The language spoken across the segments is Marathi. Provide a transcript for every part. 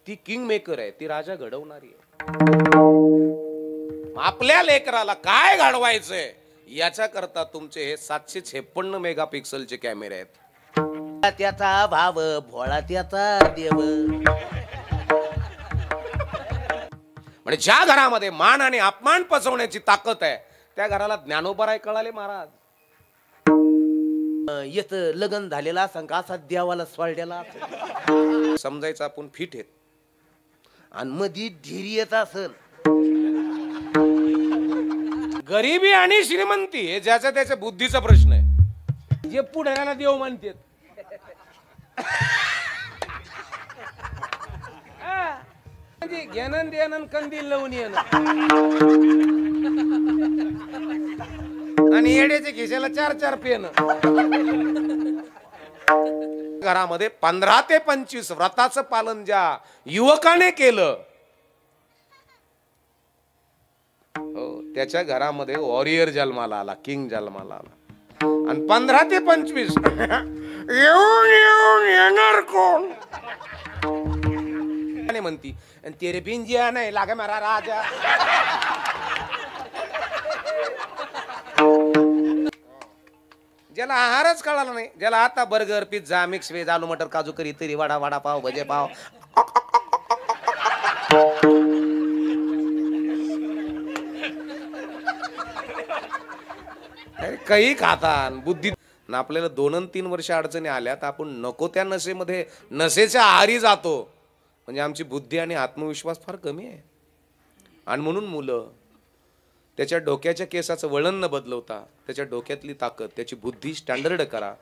ती किंग मेकर आहे, ती राजा घडवणारी आहे. आपल्या लेकराला काय घडवायचंय याच्या करता तुमचे हे 756 मेगापिक्सलचे कॅमेरे आहेत. त्याचा भाव भोळा त्याचा देव. म्हणजे ज्या घरामध्ये मान आणि अपमान पचवण्याची ताकद आहे त्या घराला ज्ञानोबराय कळाले महाराज. येत लग्न झालेला संघाचा देवाला सोडलेला समजायचं आपण फिट आहेत आणि मधी धैर्यच असेल. गरिबी आणि श्रीमंती हे ज्याच्या त्याच्या बुद्धीचा प्रश्न आहे. जे पुढे देव मानतात म्हणजे घेणं देणं कंदील लावून येणं आणि येड्याच्या खिशाला 4-4 पेन. घरामध्ये 15 ते 25 व्रताचं पालन ज्या युवकाने केलं त्याच्या घरामध्ये वॉरियर जन्माला आला, किंग जन्माला आला. आणि 15 ते 25 येऊन येऊन येणार कोण म्हणती तेरे पिंजिया नाही लागे मारा राजा. ज्याला आहारच कळाला नाही, ज्याला आता बर्गर पिझ्झा मिक्स व्हेज आलू मटर काजू करी तरी वडा वडा पाव भजे पाव काही खातात. बुद्धी ना आपल्याला 2-3 वर्ष अडचणी आल्या तर आपण नको त्या नशेमध्ये नशेच्या आहारी जातो. म्हणजे आमची बुद्धी आणि आत्मविश्वास फार कमी आहे. आणि म्हणून मुलं त्याच्या डोक्याच्या केसाचं वळण न बदलवता त्याच्या डोक्यातली ताकद त्याची बुद्धी स्टँडर्ड करा.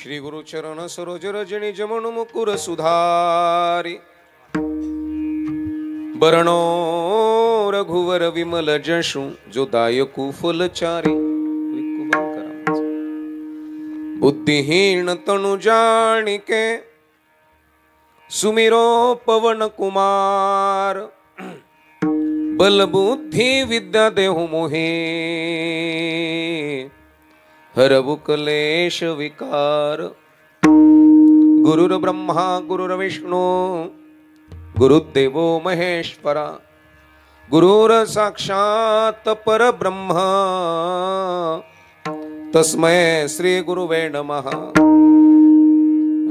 श्री गुरु चरण सरोज रजनी जमनु मुकुर सुधारी बरणो रघुवर विमल जशु जो दायकु फलचारी. बुद्धिहीन तनु जानिके सुमिरो पवन कुमार बल बुद्धि विद्या देहु मोहे हरबु कलेश विकार. गुरुर ब्रह्मा गुरुर विष्णु गुरुदेवो महेश्वरा गुरुर साक्षात परब्रह्म तस्मै श्री गुरुवे नमः.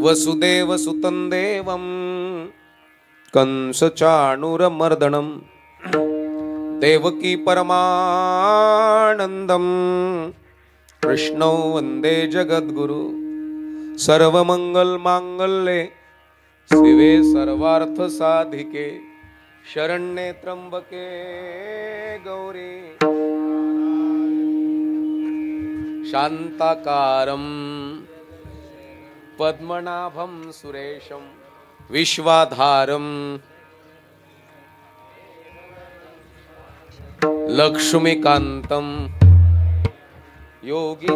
वसुदेव सुतं देवं कंस चाणूरमर्दनं देवकी परमानंदं कृष्णौ वंदे जगद्गुरु. सर्वमंगल मांगल्ये शिवे सर्वार्थ साधिके शरण्ये त्र्यंबके गौरी शांताकारं पद्मनाभं सुरेशं विश्वाधारं लक्ष्मीकांतं योगी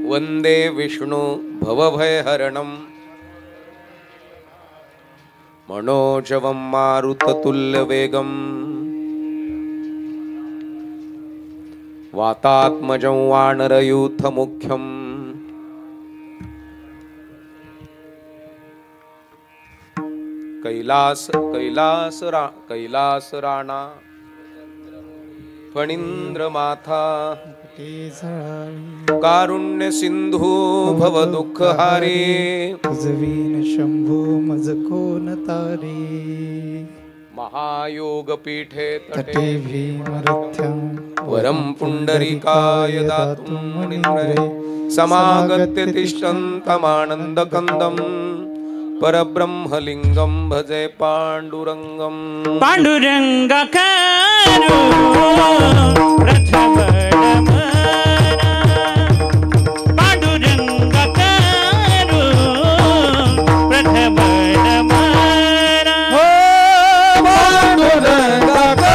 वंदे विष्णु भवभयहरणं मनोजवं मारुततुल्यवेगं वातात्मजं वानरयूथमुख्यं कैलास राणा फणींद्र माथा कारुण्य सिंधू भव दुःखहारी तुझवीन शंभू मज कोण तारी महायोग पीठे तटे भीमरथ्यं वरम पुंडरीकाय दातुं मुनिन्द्रे समागत्य तिष्ठन्तमानन्दकन्दं परब्रह्मलिंगं भजे पांडुरंगं पांडुरंगाकारो पांडुरंगाकारो प्रथमडमारा हो पांडुरंगाकारो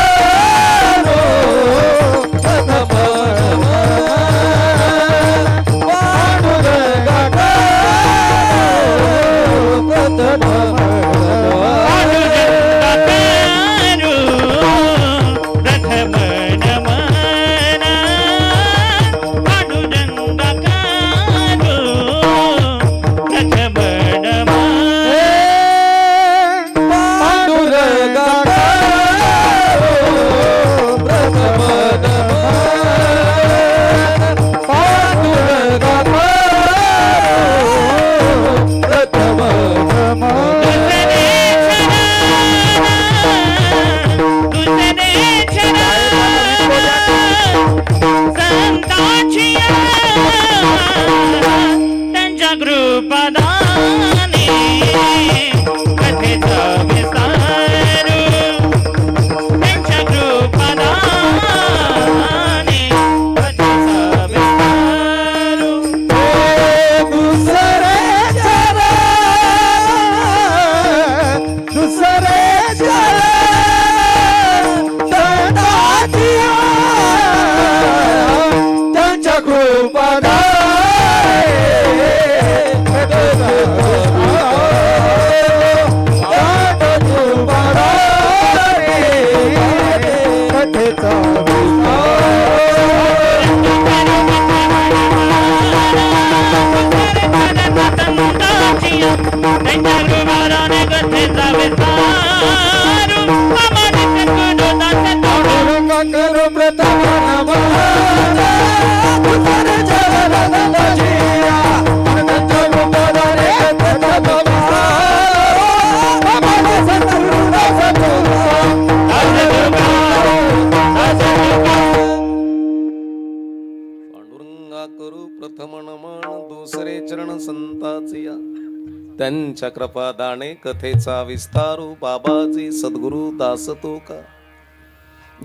त्यांच्या कृपादाने कथेचा विस्तारू बाबाजी सद्गुरु दास तो का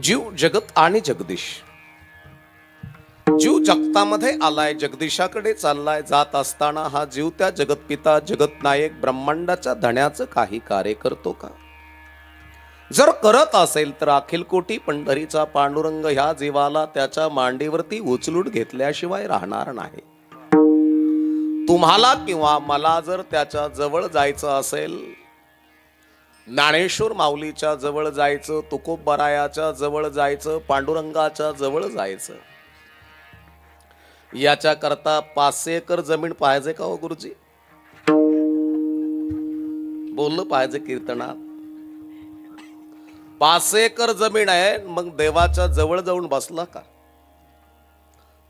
जीव जगत आणि जगदीश जीव जगतामध्ये आलाय जगदीशाकडे चाललाय जात असताना हा जीव त्या जगतपिता जगतनायक ब्रह्मांडाच्या धण्याचं काही कार्य करतो का जर करत असेल तर अखिल कोटी पंढरीचा पांडुरंग ह्या जीवाला त्याच्या मांडीवरती उचलून घेतल्याशिवाय राहणार नाही तुम्हाला किंवा मला जर त्याच्या जवळ जायचं असेल ज्ञानेश्वर माऊलीच्या जवळ जायचं तुकोबरायाच्या जवळ जायचं पांडुरंगाच्या जवळ जायचं याच्या करता 500 एकर जमीन पाहिजे का हो गुरुजी बोललं पाहिजे कीर्तनात 500 एकर जमीन आहे मग देवाच्या जवळ जाऊन बसला का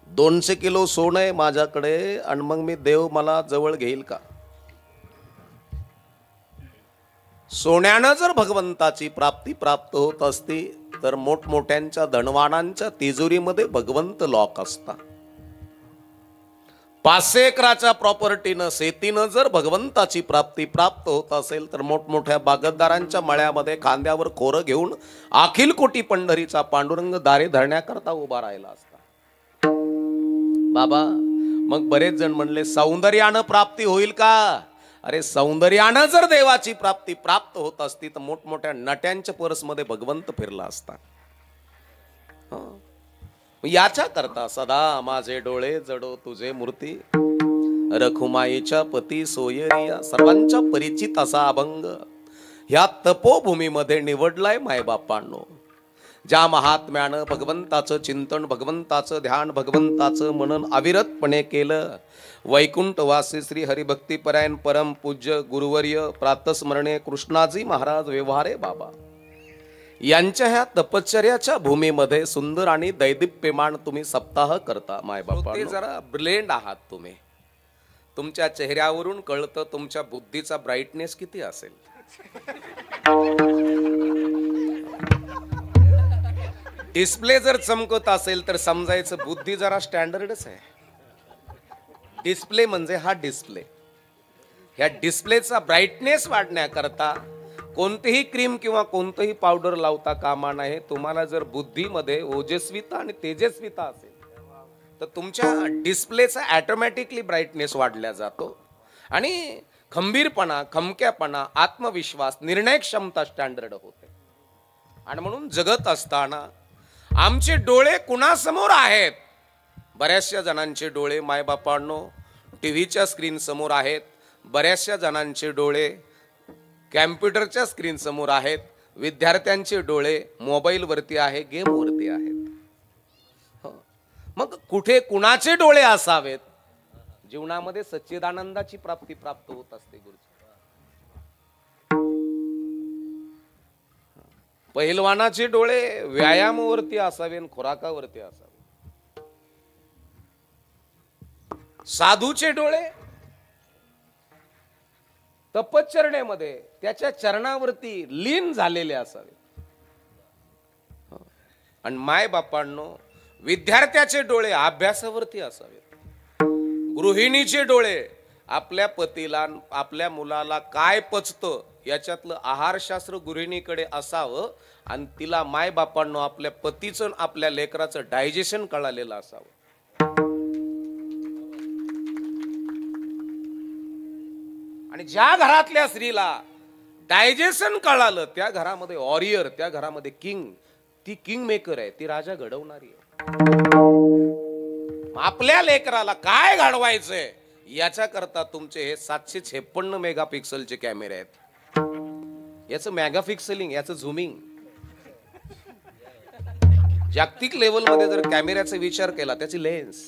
200 किलो सोनं आहे माझ्याकडे आणि मग मी देव मला जवळ घेईल का सोन्यानं जर भगवंताची प्राप्ती प्राप्त होत असती तर मोठमोठ्यांच्या धनवानांच्या तिजोरीमध्ये भगवंत लॉक असता 500 एकराच्या प्रॉपर्टीनं शेतीनं जर भगवंताची प्राप्ती प्राप्त होत असेल तर मोठमोठ्या बागतदारांच्या मळ्यामध्ये खांद्यावर खोरं घेऊन अखिल कोटी पंढरीचा पांडुरंग दारे धरण्याकरता उभा राहिला असता बाबा मग बरेच जण म्हणले सौंदर्यानं प्राप्ती होईल का अरे सौंदर्यानं जर देवाची प्राप्ती प्राप्त होत असती तर मोठमोठ्या नट्यांच्या परसमध्ये भगवंत फिरला असता याच्या करता सदा माझे डोळे जडो तुझे मूर्ती रखुमाईच्या पती सोयरिया सर्वांच्या परिचित असा अभंग ह्या तपोभूमीमध्ये निवडलाय मायबापांनो. ज्या महात्म्यानं भगवंताचं चिंतन, भगवंताचं ध्यान, भगवंताचं मनन अविरतपणे केलं, वैकुंठवासी श्री हरिभक्तीपरायण परम पूज्य गुरुवर्य प्रातस्मरणे कृष्णाजी महाराज व्यवहारे बाबा यांच्या ह्या तपश्चर्याच्या भूमीमध्ये सुंदर आणि दैदिप्यमान तुम्ही सप्ताह करता मायबापा. ते जरा ब्लेंड आहात तुम्ही. तुमच्या चेहऱ्यावरून कळतं तुमच्या बुद्धीचा ब्राईटनेस किती असेल. डिस्प्ले जर चमकत असेल तर समजायचं बुद्धी जरा स्टँडर्डच आहे. डिस्प्ले म्हणजे हा डिस्प्ले. ह्या डिस्प्लेचा ब्राईटनेस वाढण्याकरता कोणतीही क्रीम किंवा कोणतंही पावडर लावता कामा नये. तुम्हाला जर बुद्धीमध्ये ओजस्विता आणि तेजस्विता असेल तर तुमच्या डिस्प्लेचा ऑटोमॅटिकली ब्राईटनेस वाढल्या जातो आणि खंबीरपणा, खमक्यापणा, आत्मविश्वास, निर्णय क्षमता स्टँडर्ड होते. आणि म्हणून जगत असताना आमचे डोळे कुणासमोर आहेत? बऱ्याचशा जणांचे डोळे मायबापांनो टीव्हीच्या स्क्रीन समोर आहेत. बऱ्याचशा जणांचे डोळे कॅम्प्युटरच्या स्क्रीन समोर आहेत. विद्यार्थ्यांचे डोळे मोबाईल वरती आहे, गेम वरती आहेत. मग कुठे कुणाचे डोळे असावेत? जीवनामध्ये सच्चिदानंदाची प्राप्ती प्राप्त होत असते. गुरुजी, पहिलवानाचे डोळे व्यायामावरती असावे, खुराकावरती असावे. साधूचे डोळे तपश्चरणेमध्ये त्याच्या चरणावरती लीन झालेले असावे. आणि माय बापांनो विद्यार्थ्याचे डोळे अभ्यासावरती असावेत. गृहिणीचे डोळे आपल्या पतीला, आपल्या मुलाला काय पचतं याच्यातलं आहारशास्त्र गृहिणीकडे असावं आणि तिला माय बापांनो आपल्या पतीचं, आपल्या लेकराचं डायजेशन कळालेलं असावं. आणि ज्या घरातल्या स्त्रीला डायजेशन कळालं त्या घरामध्ये वॉरियर, त्या घरामध्ये किंग, ती किंग मेकर आहे, ती राजा घडवणारी आहे. आपल्या लेकराला काय घडवायचंय याच्या करता तुमचे हे 756 मेगापिक्सलचे कॅमेरे आहेत. याचं मेगापिक्सलिंग, याचं झुमिंग, जागतिक लेवलमध्ये जर कॅमेऱ्याचा विचार केला त्याची लेन्स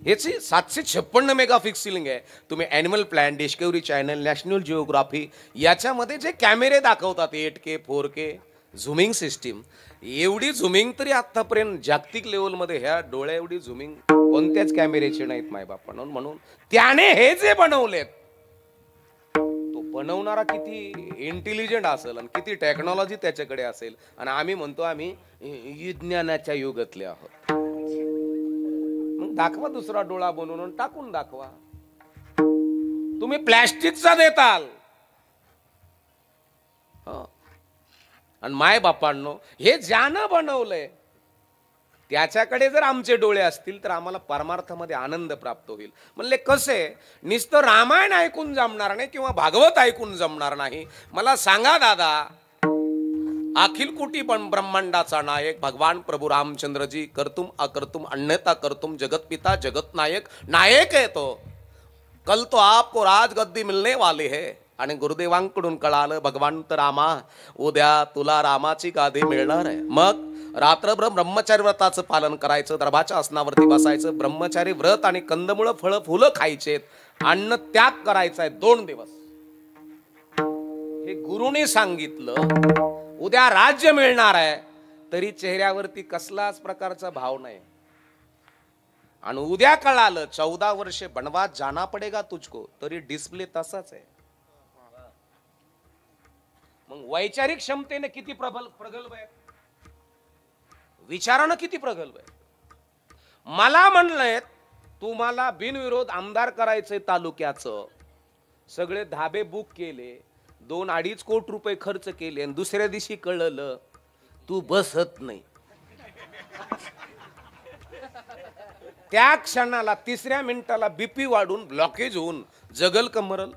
याची 756 मेगापिक्सलिंग आहे. तुम्ही animal plan, discovery channel, national geography याच्यामध्ये जे कॅमेरे दाखवतात 8K 4K झुमिंग सिस्टीम, एवढी झुमिंग तरी आतापर्यंत जागतिक लेवलमध्ये ह्या डोळ्या एवढी झुमिंग कोणत्याच कॅमेऱ्याची नाहीत मायबापांनो. म्हणून त्याने हे जे बनवलेत तो बनवणारा किती इंटेलिजंट असेल आणि किती टेक्नॉलॉजी त्याच्याकडे असेल. आणि आम्ही म्हणतो आम्ही विज्ञानाच्या युगातले आहोत. मग दाखवा दुसरा डोळा बनवून टाकून दाखवा. तुम्ही प्लॅस्टिकचा देताल. आणि माय बापांनो हे ज्यानं बनवलंय त्याच्याकडे जर आमचे डोळे असतील तर आम्हाला परमार्थामध्ये आनंद प्राप्त होईल. म्हणले कसे? नुसतं रामायण ऐकून जमणार नाही किंवा भागवत ऐकून जमणार नाही. मला सांगा दादा, अखिल कोटी ब्रह्मांडाचा नायक भगवान प्रभू रामचंद्रजी करतुम अकर्तुम अन्यथा करतुम जगत पिता जगत नायक नायक है तो. कल तो आपको राजगद्दी मिलने वाली है. आणि गुरुदेवांकडून कळालं भगवंत रामा उद्या तुला रामाची गादी मिळणार आहे. मग रात्रभर ब्रह्मचारी व्रताचं पालन करायचं, दर्भाच्या आसनावरती बसायचं, ब्रह्मचारी व्रत आणि कंदमुळं फळं फुलं खायचेत, अन्न त्याग करायचा आहे 2 दिवस. हे गुरुने सांगितलं. उद्या राज्य मिळणार आहे तरी चेहऱ्यावरती कसलाच प्रकारचा भाव नाही. आणि उद्या कळालं 14 वर्षे बनवास जाना पडेगा तुझको, तरी डिस्प्ले तसाच आहे. मग वैचारिक क्षमतेने किती प्रगल्भ आहे, विचारानं किती प्रगल्भ आहे. मला म्हणलंय तुम्हाला बिनविरोध आमदार करायचंय तालुक्याचं, सगळे धाबे बुक केले, 2-2.5 कोटी रुपये खर्च केले आणि दुसऱ्या दिवशी कळलं तू बसत नाही. त्या क्षणाला 3ऱ्या मिनिटाला बीपी वाढून ब्लॉकेज होऊन जगल का मरल.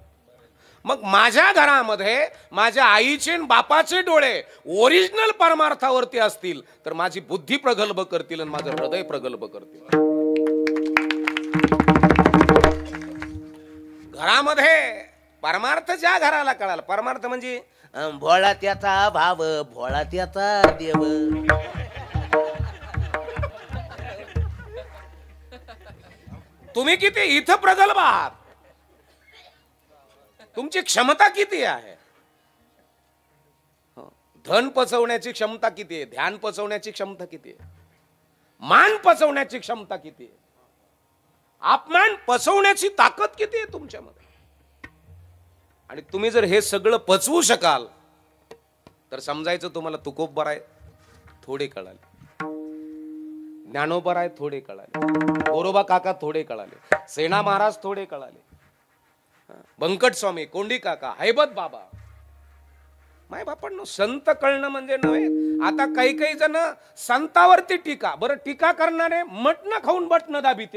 मग माझ्या घरामध्ये माझ्या आईचे आणि बापाचे डोळे ओरिजिनल परमार्थावरती असतील तर माझी बुद्धी प्रगल्भ करतील आणि माझं हृदय प्रगल्भ करतील. घरामध्ये परमार्थ ज्या घराला कळाला, परमार्थ म्हणजे भोळा त्याचा भाव भोळा त्याचा देव. तुम्ही किती इथं प्रगल्भ आहात, तुमची क्षमता किती आहे, धन पचवण्याची क्षमता किती आहे, ध्यान पचवण्याची क्षमता किती आहे, मान पचवण्याची क्षमता किती आहे, अपमान पचवण्याची ताकद किती आहे तुमच्यामध्ये. आणि तुम्ही जर हे सगळं पचवू शकाल तर समजायचं तुम्हाला तुकोबराय थोडे कळाले, ज्ञानोबराय थोडे कळाले, गोरोबा काका थोडे कळाले, सेना महाराज थोडे कळाले, बंकट स्वामी, कोंडी काका, हैबत बाबा. माय बापांनो, संत कळणं म्हणजे नव्हे. आता काही काही जण संतावरती टीका, बरं टीका करणारे मटण खाऊन बटणं दाबीत.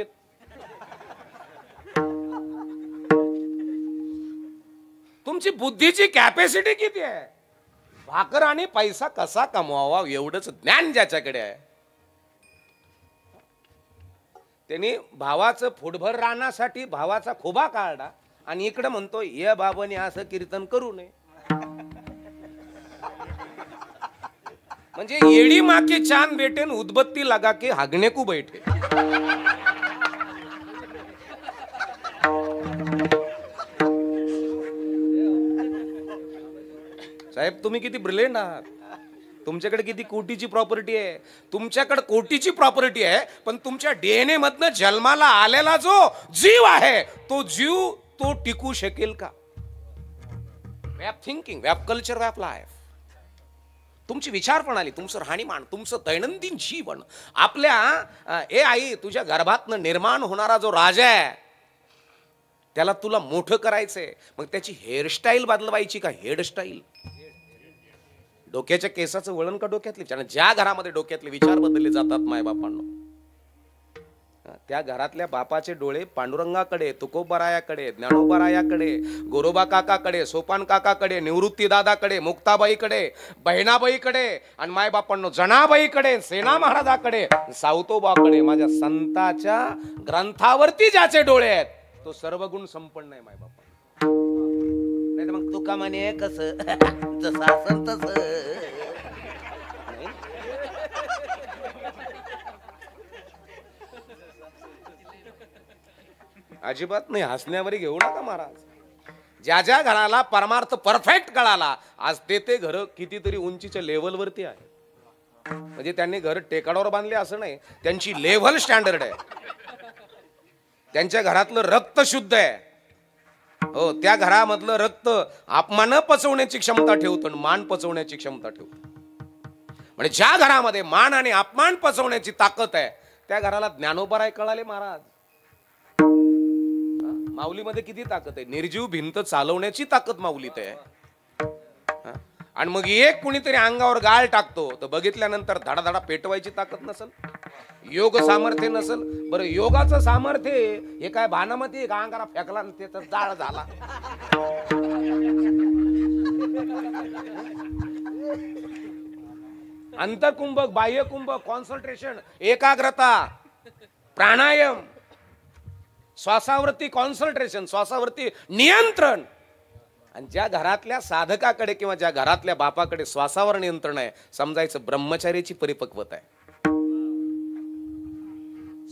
तुमची बुद्धीची कॅपॅसिटी किती आहे, भाकर आणि पैसा कसा कमवावा एवढंच ज्ञान ज्याच्याकडे आहे. त्यांनी भावाचं फुटभर राहण्यासाठी भावाचा खोबा काढला आणि इकडे म्हणतो या बाबाने असं कीर्तन करू नये. म्हणजे येडी माके चांद बेटेन उदबत्ती लगा के हागणे को बैठे. साहेब तुम्ही किती ब्रिलियंट आहात, तुमच्याकडे किती कोटीची प्रॉपर्टी आहे, तुमच्याकडे कोटीची प्रॉपर्टी आहे, पण तुमच्या डीएनए मधनं जन्माला आलेला जो जीव आहे तो जीव तो टिकू शकेल का. वॅप थिंकिंग, वॅप कल्चर, वॅप लाईफ, तुमची विचार प्रणाली, तुमचं राहणीमान, तुमचं दैनंदिन जीवन. आपल्या ए आई तुझ्या गर्भातनं निर्माण होणारा जो राजा आहे त्याला तुला मोठं करायचंय, मग त्याची हेअरस्टाईल बदलवायची का हेअरस्टाईल, डोक्याच्या केसाचं वळण का डोक्यातले. ज्या घरामध्ये डोक्यातले विचार बदलले जातात मायबापांनो, त्या घरातल्या बापाचे डोळे पांडुरंगाकडे, तुकोबरायाकडे, ज्ञानोबरायाकडे, गोरोबा काकाकडे, सोपान काकाकडे, निवृत्ती दादाकडे, मुक्ताबाईकडे, बहिणाबाईकडे आणि मायबापांनो जनाबाईकडे, सेना महाराजाकडे, सावतोबाकडे. माझ्या संताच्या ग्रंथावरती ज्याचे डोळे आहेत तो सर्वगुण संपन्न आहे मायबापा. नाही मग तुका म्हणे कस जसं असन तस. अजिबात नाही, हसण्यावर घेऊ नका महाराज. ज्या ज्या घराला परमार्थ परफेक्ट कळाला आज ते घर कितीतरी उंचीच्या लेवलवरती आहे. म्हणजे त्यांनी घर टेकाडावर बांधले असं नाही, त्यांची लेव्हल स्टँडर्ड आहे. त्यांच्या घरातलं रक्त शुद्ध आहे. हो, त्या घरामधलं रक्त अपमान पचवण्याची क्षमता ठेवतं, मान पचवण्याची क्षमता ठेवतं. म्हणजे ज्या घरामध्ये मान आणि अपमान पचवण्याची ताकद आहे त्या घराला ज्ञानोबराय कळाले महाराज. माऊलीमध्ये किती ताकद आहे, निर्जीव भिंत चालवण्याची ताकद माऊलीत आहे. आणि मग एक कुणीतरी अंगावर गाळ टाकतो तर बघितल्यानंतर धडाधडा पेटवायची ताकद नसल, योग सामर्थ्य नसल. बरं योगाचं सामर्थ्य हे काय भानामती का अंगारा फेकला ते तर जाळ झाला. अंतकुंभक, बाह्यकुंभक, कॉन्सन्ट्रेशन, एकाग्रता, प्राणायाम, श्वासावरती कॉन्सन्ट्रेशन, श्वासावरती नियंत्रण. आणि ज्या घरातल्या साधकाकडे किंवा ज्या घरातल्या बापाकडे श्वासावर नियंत्रण आहे समजायचं ब्रह्मचार्याची परिपक्वता आहे.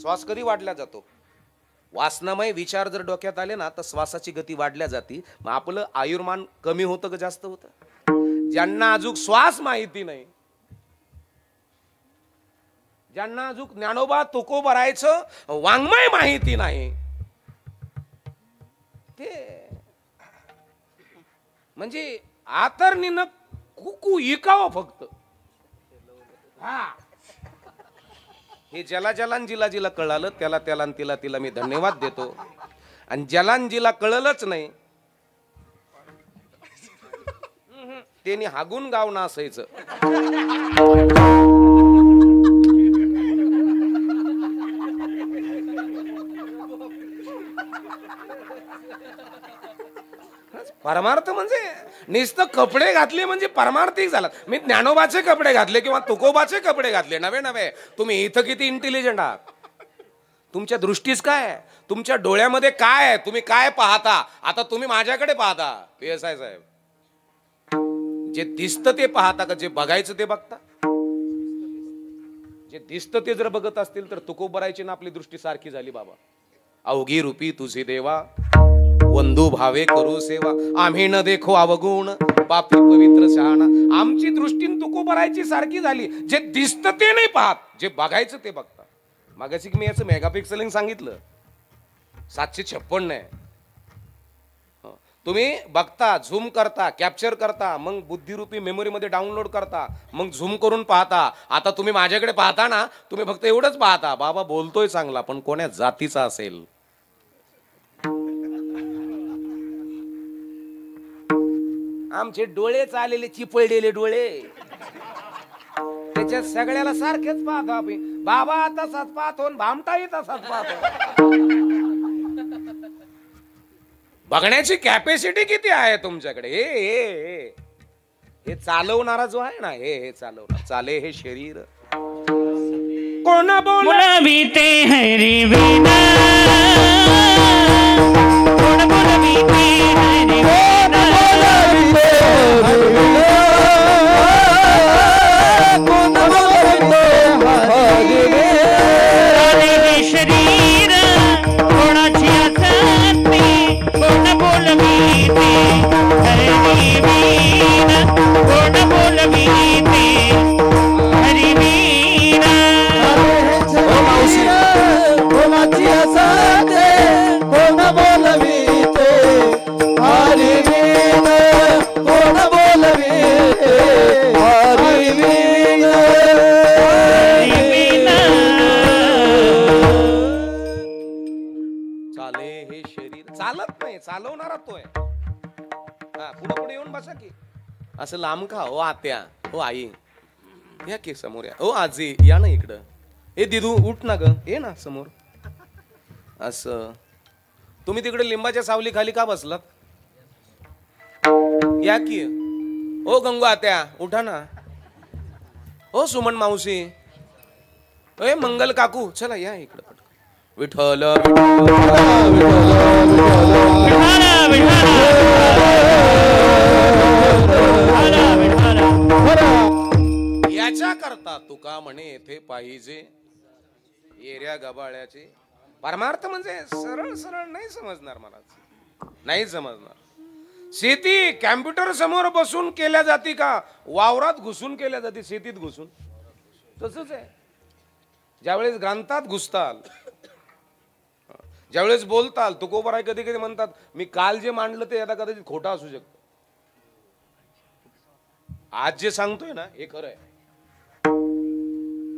श्वास कधी वाढला जातो, वासनामय विचार जर डोक्यात आले ना तर श्वासाची गती वाढल्या जाती. मग आपलं आयुर्मान कमी होतं का जास्त होतं. ज्यांना अजून श्वास माहिती नाही, ज्यांना अजून ज्ञानोबा तुकोबरायचं वाङ्मय माहिती नाही, ते म्हणजे आतरणीनं कुकू इकावं फक्त. हा, हे ज्याला जिला जिला कळालं त्याला त्याला तिला तिला मी धन्यवाद देतो. आणि ज्याला जिला कळलंच नाही त्यांनी हागून गाव नासायचं. परमार्थ म्हणजे नुसतं कपडे घातले म्हणजे परमार्थिक झाला. मी ज्ञानोबाचे कपडे घातले किंवा तुकोबाचे कपडे घातले नव्हे. तुम्ही इथं किती इंटेलिजंट आहात, तुमच्या दृष्टीच काय, तुमच्या डोळ्यामध्ये काय आहे, तुम्ही काय पाहता. आता तुम्ही माझ्याकडे पाहता PSI साहेब. जे दिसतं ते पाहता का जे बघायचं ते बघता. जे दिसतं ते जर बघत असतील तर तुकोबरायची ना आपली दृष्टी सारखी झाली बाबा. अवघी रूपी तुझी देवा, वंदू भावे करू सेवा, आम्ही न देखो अवगुण पापी पवित्र शहाणा. आमची दृष्टी तुकोबरायची सारखी झाली. जे दिसतं ते नाही पाहत, जे बघायचं ते बघता. मागाशी मी याचं मेगापिक्सलिंग सांगितलं 756 नाही. तुम्ही बघता, झूम करता, कॅप्चर करता, मग बुद्धिरूपी मेमोरीमध्ये डाउनलोड करता, मग झूम करून पाहता. आता तुम्ही माझ्याकडे पाहता ना, तुम्ही फक्त एवढंच पाहता, बाबा बोलतोय चांगला पण कोण्या जातीचा असेल. आमचे डोळे चाललेले चिपळलेले डोळे, त्याच्यात सगळ्याला सारखेच पाहतो आपण. बाबा तसाच पाहतो, भामटाही तसाच पाहतो. बघण्याची कॅपॅसिटी किती आहे तुमच्याकडे. हे चालवणारा जो आहे ना, हे चालवणार चाले हे शरीर. कोण बोलवीते हरी वीणा, कोण बोलवीते हरी वीणा, कोण बोलविते हरी वीणा. शरीर कोणाची असते, कोण बोलवीते हरी वीणा, कोण बोलवीते हरी वीणा. कोणाची असते, कोण बोलविते हरी वीणा, कोण बोलविते हरी वीणा. चाले हे शरीर. चालत नाही, चालवणारा तो आहे. पुढे पुढे येऊन बसा की. असं लांब का हो आत्या, हो आई या की समोर या. हो आजी या ना इकडं. ए दिदू उठ ना ग, ये ना समोर. असं तुम्ही तिकडे लिंबाच्या सावली खाली का बसलात. या की. ओ गंगू आत्या उठा ना. ओ सुमन मावशी, ए मंगल काकू चला या इकडं. विठ्ठल याच्या करता तुका म्हणे येथे पाहिजे येऱ्या गबाळ्याचे. परमार्थ म्हणजे सरळ सरळ नाही समजणार मला, नाही समजणार. शेती कॅम्प्युटर समोर बसून केल्या जाती का वावरात घुसून केल्या जाते. शेतीत घुसून तसंच आहे. ज्यावेळेस ग्रंथात घुसताल, ज्यावेळेस बोलताल, तुकोबराय कधी कधी म्हणतात मी काल जे मांडलं ते आता कदाचित खोटं असू शकतं. आज जे सांगतोय ना हे खरं आहे.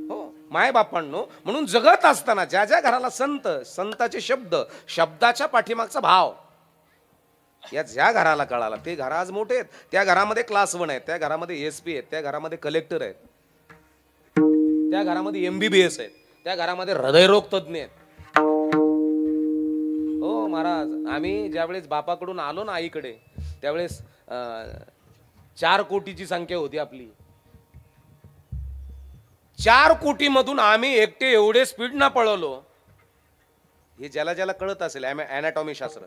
हो माय बापांनो, म्हणून जगत असताना ज्या ज्या घराला संत, संताचे शब्द, शब्दाच्या पाठीमागचा भाव या ज्या घराला कळाला ते घर आज मोठे आहेत. त्या घरामध्ये क्लास 1 आहेत, त्या घरामध्ये SP आहेत, त्या घरामध्ये कलेक्टर आहेत, त्या घरामध्ये MBBS आहेत, त्या घरामध्ये हृदयरोग तज्ञ आहेत. हो महाराज, आम्ही ज्यावेळेस बापाकडून आलो ना आईकडे, त्यावेळेस 4 कोटीची संख्या होती आपली. 4 कोटीमधून आम्ही एकटे एवढे स्पीड ना पळवलो. हे ज्याला ज्याला कळत असेल अॅनाटॉमी शास्त्र.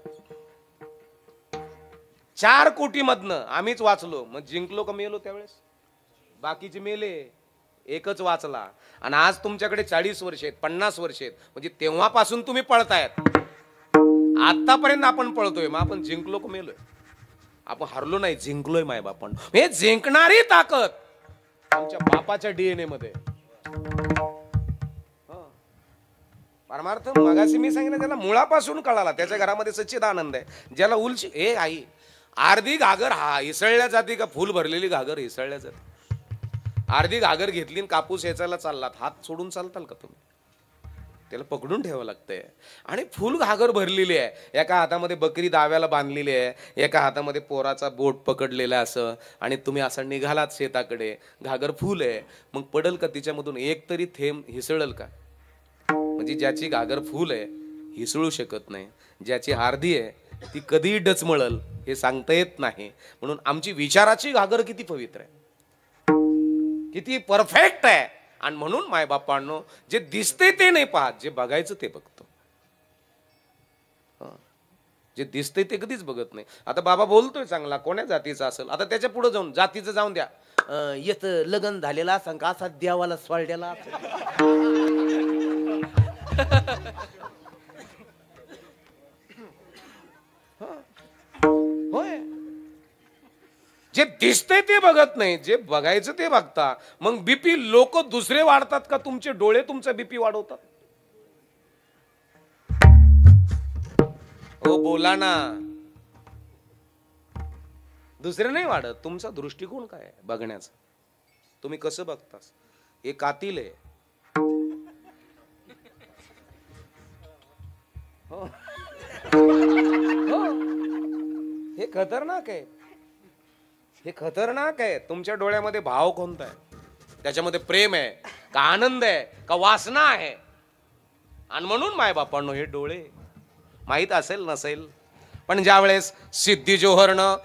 4 कोटीमधनं आम्हीच वाचलो. मग जिंकलो का मेलो त्यावेळेस? बाकीचे मेले, एकच वाचला. आणि आज तुमच्याकडे 40 वर्ष आहेत, 50 वर्ष आहेत, म्हणजे तेव्हापासून तुम्ही पळतायत. आतापर्यंत आपण पळतोय, मग आपण जिंकलो का मेलोय? आपण हरलो नाही, जिंकलोय माय बापन. हे जिंकणारी ताकद आमच्या बापाच्या DNA मध्ये. परमार्थ मगाशी मी सांगितलं, ज्याला मुळापासून कळाला त्याच्या घरामध्ये सच्चिदानंद आहे. ज्याला उलशी हे आई अर्धी घागर हा इसळल्या जाते का फुल भरलेली घागर इसळल्या जाते. अर्धी घागर घेतली आणि कापूस याचायला चाललात, हात सोडून चालताल का तुम्ही? त्याला पकडून ठेवावं लागतंय. आणि फुल घागर भरलेली आहे. एका हातामध्ये बकरी दाव्याला बांधलेली आहे, एका हातामध्ये पोराचा बोट पकडलेला असं, आणि तुम्ही असं निघालात शेताकडे, घागर फुल आहे. मग पडल का तिच्यामधून एक तरी थेंब हिसळल का? म्हणजे ज्याची घागर फुल आहे हिसळू शकत नाही, ज्याची अर्धी आहे ती कधी डचमळल हे सांगता येत नाही. म्हणून आमची विचाराची घागर किती पवित्र आहे, किती परफेक्ट आहे. आणि म्हणून मायबापांनो, जे दिसते ते नाही पाहत, जे बघायचं ते बघतो. जे दिसतंय ते कधीच बघत नाही. आता बाबा बोलतोय चांगला, कोण्या जातीचा असेल, आता त्याच्या पुढे जाऊन जातीचं जाऊन द्या, याचं लग्न झालेला असं का असा देवाला सोडलेला होय. जे दिसतंय ते बघत नाही, जे बघायचं ते बघता. मग बीपी लोक दुसरे वाढतात का तुमचे डोळे तुमचा बीपी वाढवतात? हो बोला ना. दुसरे नाही वाढत, तुमचा दृष्टिकोन काय आहे बघण्याचा, तुम्ही कसं बघतास. हे कातील आहे. हो. हे खतरनाक आहे, हे खतरनाक आहे. तुमच्या डोळ्यामध्ये भाव कोणता आहे? त्याच्यामध्ये प्रेम आहे का आनंद आहे का वासना आहे? आणि म्हणून मायबापांनो हे डोळे माहीत असेल नसेल, पण ज्या वेळेस सिद्धी जोहरनं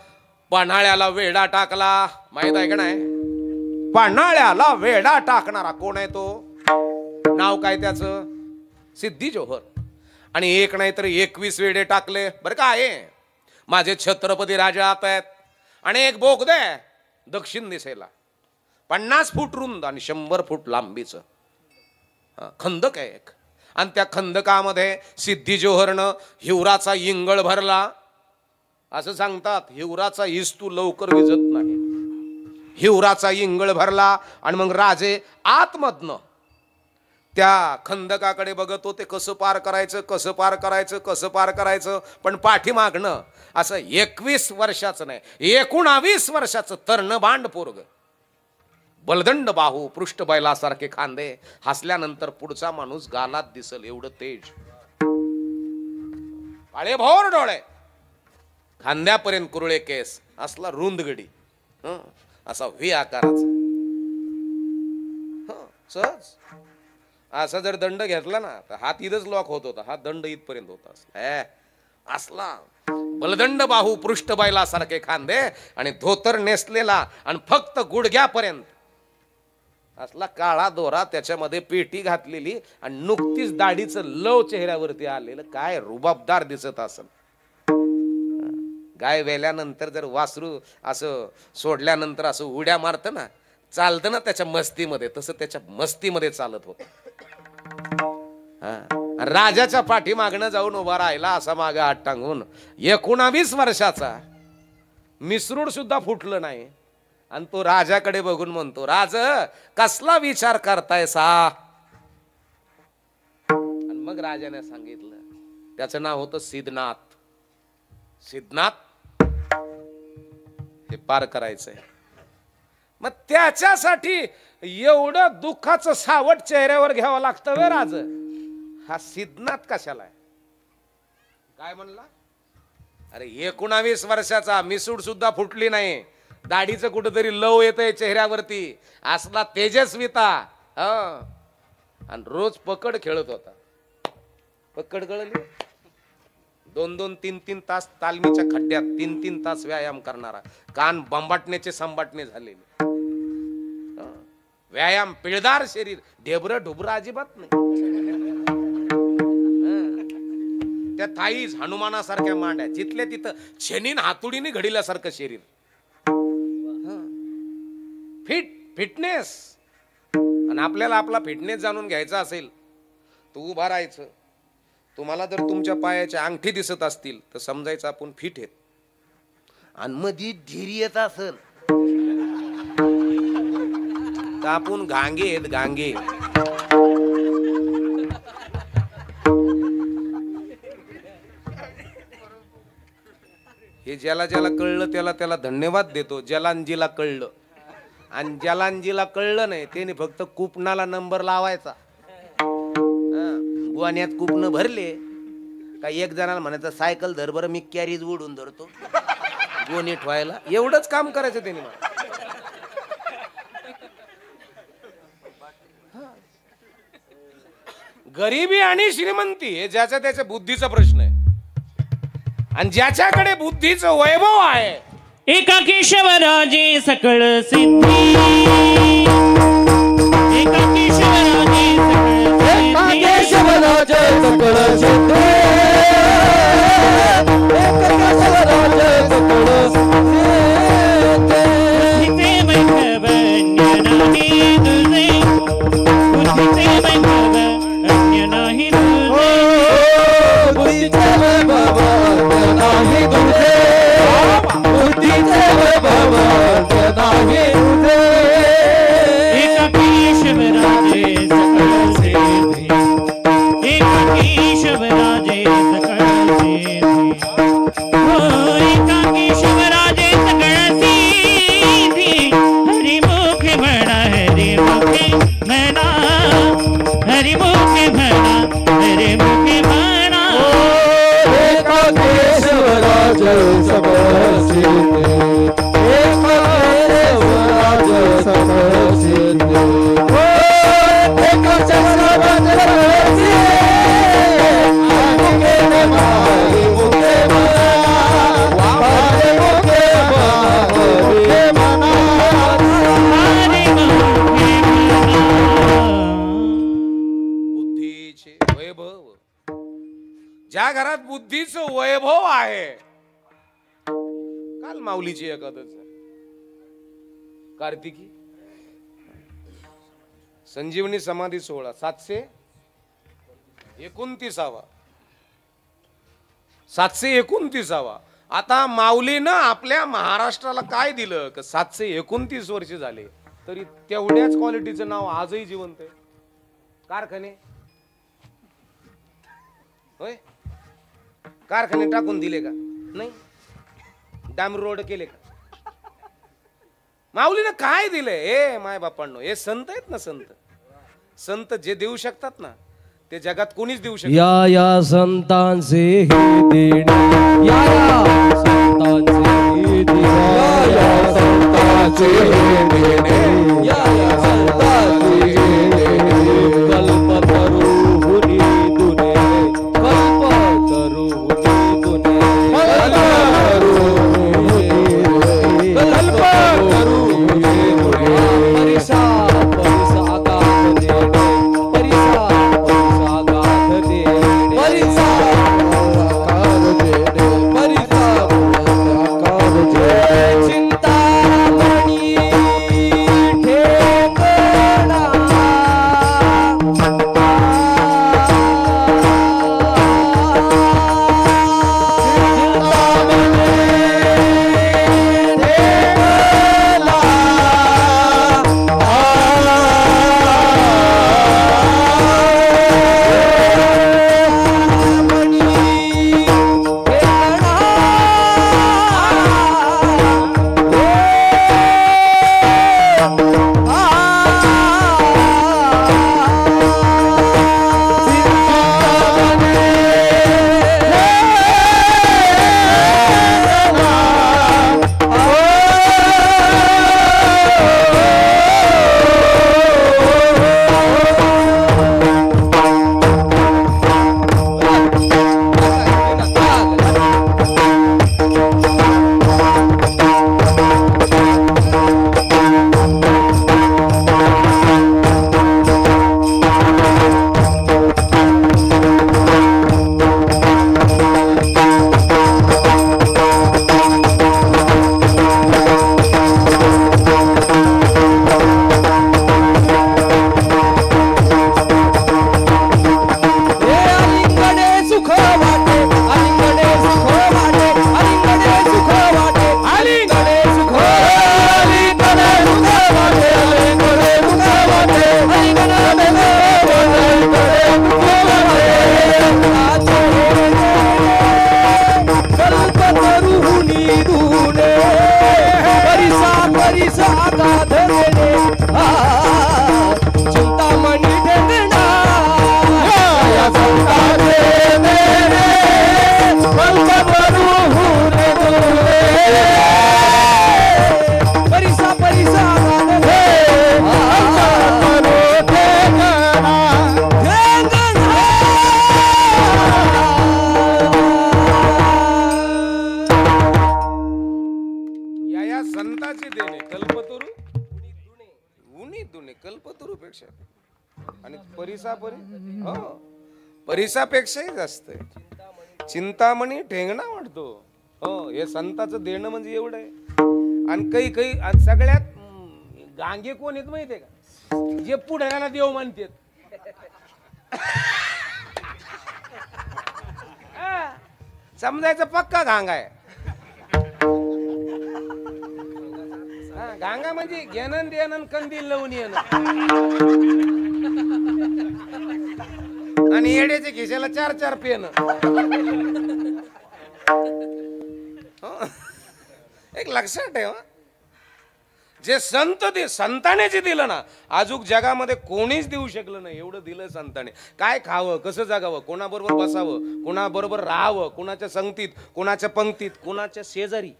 पन्हाळ्याला वेढा टाकला, माहित आहे का नाही? पन्हाळ्याला वेढा टाकणारा कोण आहे तो? नाव काय त्याचं? सिद्धी जोहर. आणि एक नाही तर 21 वेढे टाकले बरं का आहे. माझे छत्रपती राजा आत आहेत आणि एक बोगदे दक्षिण दिशेला 50 फूट रुंद आणि 100 फूट लांबीचं खंदक आहे एक. आणि त्या खंदकामध्ये सिद्धी जोहरनं हिवराचा इंगळ भरला. असं सांगतात हिवराचा इस्तू लवकर विजत नाही. हिवराचा इंगळ भरला आणि मग राजे आतमधनं त्या खंदकाकडे बघत होते, कसं पार करायचं, कसं पार करायचं, कसं पार करायचं. पण पाठीमागणं असं 21 वर्षाचं नाही 19 वर्षाचं तरणबांड पोरग, बलदंड बाहू, पृष्ठ बैलासारखे खांदे, हसल्यानंतर पुढचा माणूस गालात दिसल एवढं तेज, काळे भोर डोळे, खांद्यापर्यंत कुरळे केस, असला रुंदगडी, असा व्ही आकाराचा. सहज असा जर दंड घेतला ना तर हात इथंच लॉक होत होता, हा दंड इथपर्यंत होता. असला बलदंड बाहू, पृष्ठ बैलासारखे खांदे आणि धोतर नेसलेला आणि फक्त गुडघ्यापर्यंत असला काळा दोरा, त्याच्यामध्ये पेटी घातलेली आणि नुकतीच दाढीचं लव चेहऱ्यावरती आलेलं. काय रुबाबदार दिसत असेल. गाय वेल्यानंतर जर वासरू असं सोडल्यानंतर असं उड्या मारतं ना, चालतं ना त्याच्या मस्तीमध्ये, तसं त्याच्या मस्तीमध्ये चालत होत. राजाच्या पाठी मागणं जाऊन उभा राहिला असा मागे हात टांगून. 19 वर्षाचा, मिसरूड सुद्धा फुटलं नाही. आणि तो राजाकडे बघून म्हणतो, राज कसला विचार करताय सा? आणि मग राजाने सांगितलं, त्याचं नाव होतं सिद्धनाथ. सिद्धनाथ हे पार करायचंय. मग त्याच्यासाठी एवढं दुःखाचं सावट चेहऱ्यावर घ्यावं लागतं वे राज? हा सिद्धनाथ कशाला आहे? काय म्हणला? अरे 19 वर्षाचा, मिसूड सुद्धा फुटली नाही, दाढीचं कुठेतरी लव येतंय चेहऱ्यावरती, असला तेजस्विता. आणि रोज पकड खेळत होता. पकड कळली? 2-2, 3-3 तास तालमीच्या खड्ड्यात 3-3 तास व्यायाम करणारा, कान बंबाटण्याचे संबाटणे झालेले, व्यायाम, पिळदार शरीर, ढेबरं ढुबरं अजिबात नाही. त्या थाईज हनुमानासारख्या मांड्या, जिथल्या तिथं छेनीन हातुडीने घडिल्यासारखं शरीर. फिटनेस. आणि आपल्याला आपला फिटनेस जाणून घ्यायचा असेल तर उभा राहायचं. तुम्हाला जर तुमच्या पायाच्या अंगठी दिसत असतील तर समजायचं आपण फिट आहेत. आणि मध्ये धीर येत असेल तर आपण गांगे आहेत, गांगे. हे ज्याला ज्याला कळलं त्याला त्याला धन्यवाद देतो. जलांजीला कळलं. आणि जलांजीला कळलं नाही त्याने फक्त कुपनाला नंबर लावायचा. गुवान्यात कुपन भरले का एक जणाला म्हणायचं सायकल धर बरं, मी कॅरीज उडून धरतो गोणी ठेवायला. एवढंच काम करायचं त्याने. मला गरिबी आणि श्रीमंती हे ज्याच्या त्याच्या बुद्धीचा प्रश्न आहे. आणि ज्याच्याकडे बुद्धीचं वैभव आहे, एका केशवराजे सकळ सिद्धी, एका केशवराजे सकळ सिद्धी, केशवराजे सकळ सिद्धी, ज्या घरात बुद्धीचं वैभव आहे, काल माऊलीची एकादश कार्तिकी संजीवनी समाधी सोहळा 729. 729. आता माऊलीनं आपल्या महाराष्ट्राला काय दिलं का 729 वर्ष झाले तरी तेवढ्याच क्वालिटीचं नाव आजही जिवंत आहे. कारखाने होय, कारखाने टाकून दिले का? नाही. डांब रोड केले का? माऊलीनं काय दिलंय? ए माय बापांनो, हे संत आहेत ना, संत जे देऊ शकतात ना ते जगात कोणीच देऊ शकत. या संतांचे हे देणे, या संतांचे हे देणे, या संतांचे हे देणे, या संतांचे हे देणे. कल्पतरुहुनी दुने, कल्पतरुहुनी दुने, कल्पतरुहुनी दुने. परिसा परिसा गात देणे, परिसा परिसा गात देणे, परिसा आकार देणे, परिसा आकार देणे. चिंतामणी ठेकणा, संताची देणे कल्पतरू उनी दुने कल्पतरूपेक्षा आणि परिसापेक्षाही जास्त आहे. चिंतामणी ठेंगणा वाटतो. हो, हे संताचं देणं म्हणजे एवढं आहे. आणि काही सगळ्यात गांगे कोण आहेत माहितीये का? जे पुढाऱ्याला देव मानतात. समजायचं पक्का गांगा आहे. गांगा म्हणजे घेणं देणं कंदील लावून येणं आणि येड्याच्या खिशाला 4 पेन. एक लक्षात ठेवा, जे संताने जे दिलं ना आजूक जगामध्ये कोणीच देऊ शकलं नाही एवढं दिलं संताने. काय खावं, कसं जगावं, कोणाबरोबर बसावं, कोणाबरोबर राहावं, कोणाच्या संगतीत, कोणाच्या पंक्तीत, कोणाच्या शेजारी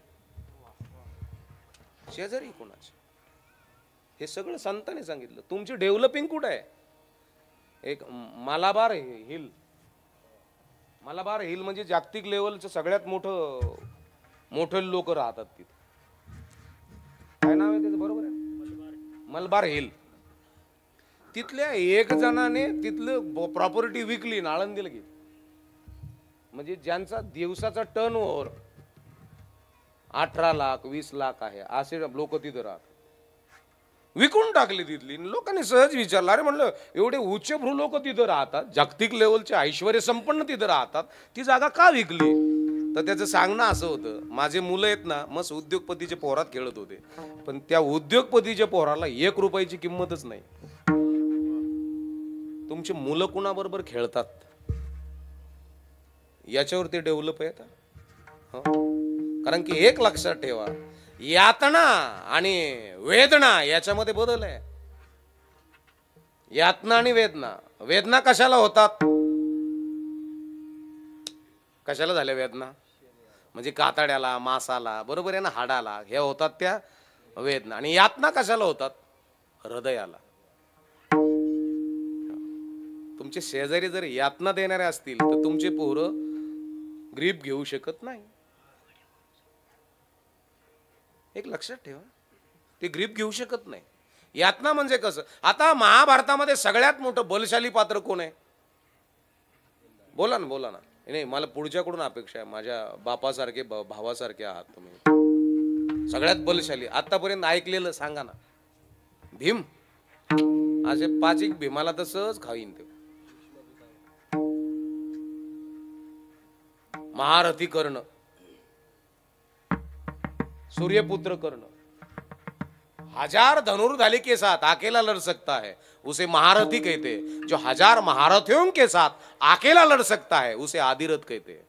कोणाचे, हे सगळं संतांनी सांगितलं. तुमची डेव्हलपिंग कुठं आहे? एक मालाबार हिल म्हणजे जागतिक लेवलचं सगळ्यात मोठं लोक राहतात तिथे. काय नाव आहे त्याचं? बरोबर आहे, मलबार हिल. तिथल्या एक जणाने तिथलं प्रॉपर्टी विकली, आळंदीला गेली. म्हणजे ज्यांचा दिवसाचा टर्न ओव्हर 18 लाख 20 लाख आहे असे लोक तिथं राहतात. विकून टाकली तिथली. लोकांनी सहज विचारलं, अरे म्हणलं एवढे उच्चभ्रू लोक तिथं राहतात, जागतिक लेवलचे ऐश्वर्य संपन्न तिथं राहतात, ती जागा का विकली? तर त्याचं सांगणं असं होतं, माझे मुलं आहेत ना मस्त उद्योगपतीच्या पोरात खेळत होते, पण त्या उद्योगपतीच्या पोराला 1 रुपयाची किंमतच नाही. तुमची मुलं कुणाबरोबर खेळतात याच्यावर ते डेव्हलप आहेत. कारण की एक लक्षात ठेवा, यातना आणि वेदना याच्यामध्ये बदल आहे. यातना आणि वेदना, वेदना कशाला होतात? कशाला झाल्या वेदना? म्हणजे कातड्याला, मासाला, बरोबर आहे ना, हाडाला, हे होतात त्या वेदना. आणि यातना कशाला होतात? हृदयाला. तुमचे शेजारी जर यातना देणारे असतील तर तुमचे पोरं ग्रीप घेऊ शकत नाही. एक लक्षात ठेवा, ते ग्रीप घेऊ शकत नाही. यातना म्हणजे कसं? आता महाभारतामध्ये सगळ्यात मोठं बलशाली पात्र कोण आहे? बोला ना, बोला ना. नाही, मला पुढच्याकडून अपेक्षा आहे. माझ्या बापासारखे, भावासारखे आहात तुम्ही. सगळ्यात बलशाली आतापर्यंत ऐकलेलं सांगा ना. भीम. असे 5 भीमाला तर सहज खाईन ते. महारथी कर्ण, सूर्यपुत्र कर्ण, 1000 धनुर्धारी के साथ अकेला लड़ सकता है उसे महारथी कहते हैं. जो 1000 महारथियों के साथ अकेला लड़ सकता है उसे आदिरथ कहते हैं.